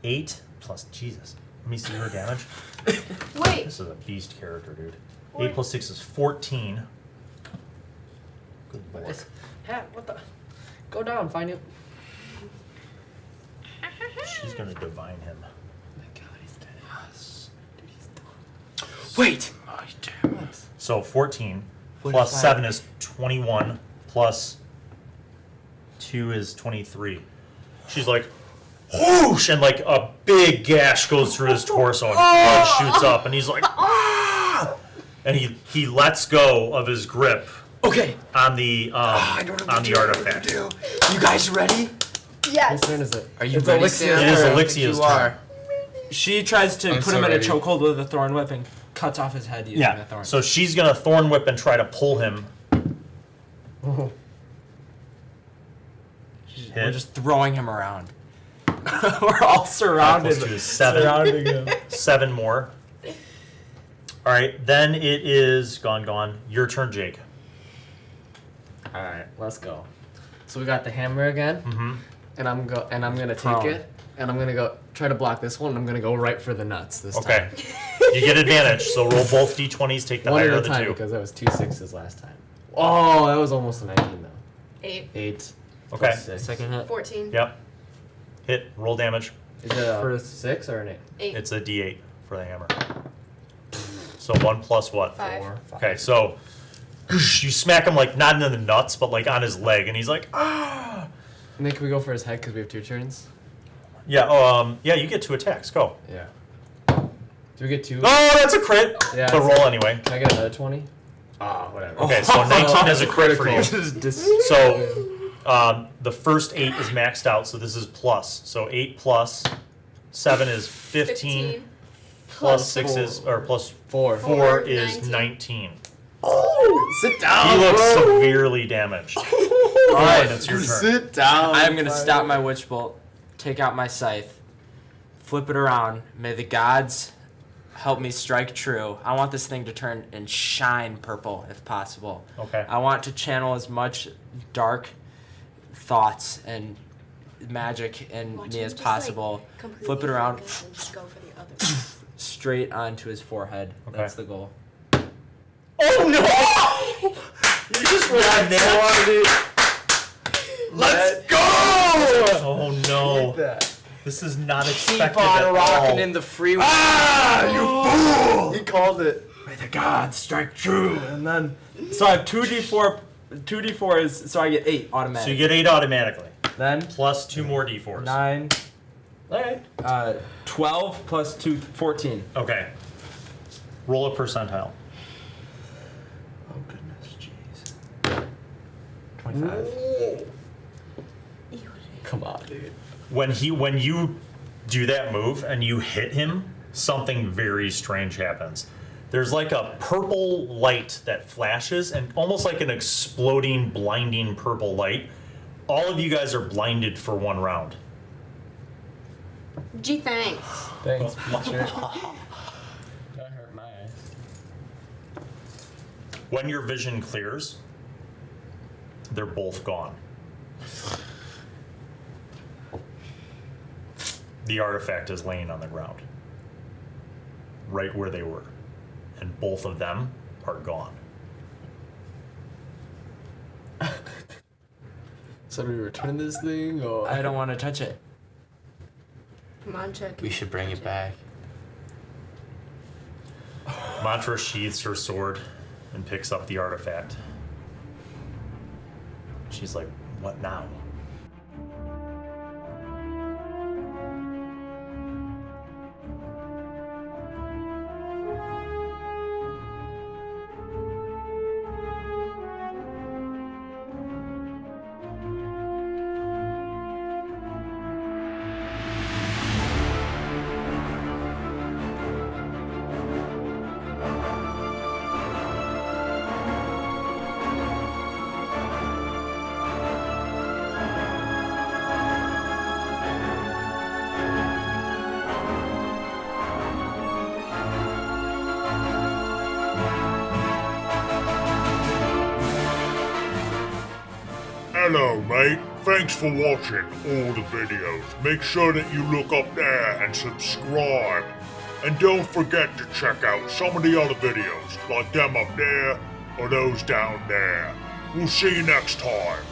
8 plus Jesus. Let me see her damage. Wait, This is a beast character, dude. Wait. 8 plus 6 is 14. Good lord. What the? Go down, find it. She's gonna divine him. Oh my god, he's dead. Yes. Dude, he's done. Wait! What? So 14 plus 7 is 21 plus 2 is 23. She's like, whoosh! And like a big gash goes through his torso and blood shoots up and he's like, ah! And he lets go of his grip Okay! on the artifact. You guys ready? yes. Whose turn is it? Are you It's ready, Alexia's Sam? It is turn. Alexia's You turn. are. She tries to I'm put so him in ready. a chokehold with a thorn whip and cuts off his head using Yeah. a thorn. So she's gonna thorn whip and try to pull him. Oh. Hit. We're just throwing him around. We're all surrounded. Plus 2 is 7. Surrounding him. 7 more. All right, then it is gone. Your turn, Jake. Alright, let's go. So we got the hammer again, Mm-hmm. and I'm gonna take Prone. it, and I'm gonna go try to block this one, and I'm gonna go right for the nuts this Okay. time. You get advantage, so roll both d20s, take the One higher at a of the time, two. because that was 2 6s last time. Oh, that was almost a 19 though. 8, 8. Okay. plus 6. Second hit. 14, Yep. Hit, roll damage. Is it For a a 6 or an 8? 8, It's a d8 for the hammer. So 1 plus what? 5. 4. Okay, so you smack him like not in the nuts, but like on his leg, and he's like, ah! And then can we go for his head because we have 2 turns? Oh my Yeah. Yeah. You get 2 attacks. Go. Yeah. Do we get 2? Oh, that's a crit. Yeah, But it's roll anyway. Can I get another 20? Ah, whatever. Okay, so 19 is a crit for you. Critical. So the first 8 is maxed out, so this is plus. So 8 plus 7 is 15. Plus 6 is, or plus 4. 4 is 19. Oh, sit down. He looks bro. severely damaged. All right, it's your turn. Sit down. I'm gonna stop my witch bolt, take out my scythe, flip it around. May the gods help me strike true. I want this thing to turn and shine purple if possible. Okay. I want to channel as much dark thoughts and magic in Watch me him as just, possible. completely Flip it around, focus and just go for the other. straight onto his forehead. Okay. That's the goal. Oh no! You just rolled a nat. Let's go. Oh no! This is not expected Keep on at rocking all. in the freeway. Ah, you fool! He called it. May the gods strike true, and then. So I have 2d4. 2d4 is so I get 8 automatic. So you get 8 automatically, then plus 2 more d4s. 9. Alright. 12 plus 2, 14. Okay. Roll a percentile. Oh goodness, jeez. 25. Come on, dude. When you do that move and you hit him, something very strange happens. There's like a purple light that flashes, and almost like an exploding, blinding purple light. All of you guys are blinded for 1 round. Gee, thanks. Thanks, teacher. That hurt my eyes. When your vision clears, they're both gone. The artifact is laying on the ground, right where they were, and both of them are gone. So do we return this thing, or? I don't want to touch it. Come on, Chuck. We should bring it back. Mantra sheathes her sword and picks up the artifact. She's like, what now? Hello, mate. Thanks for watching all the videos. Make sure that you look up there and subscribe. And don't forget to check out some of the other videos, like them up there or those down there. We'll see you next time.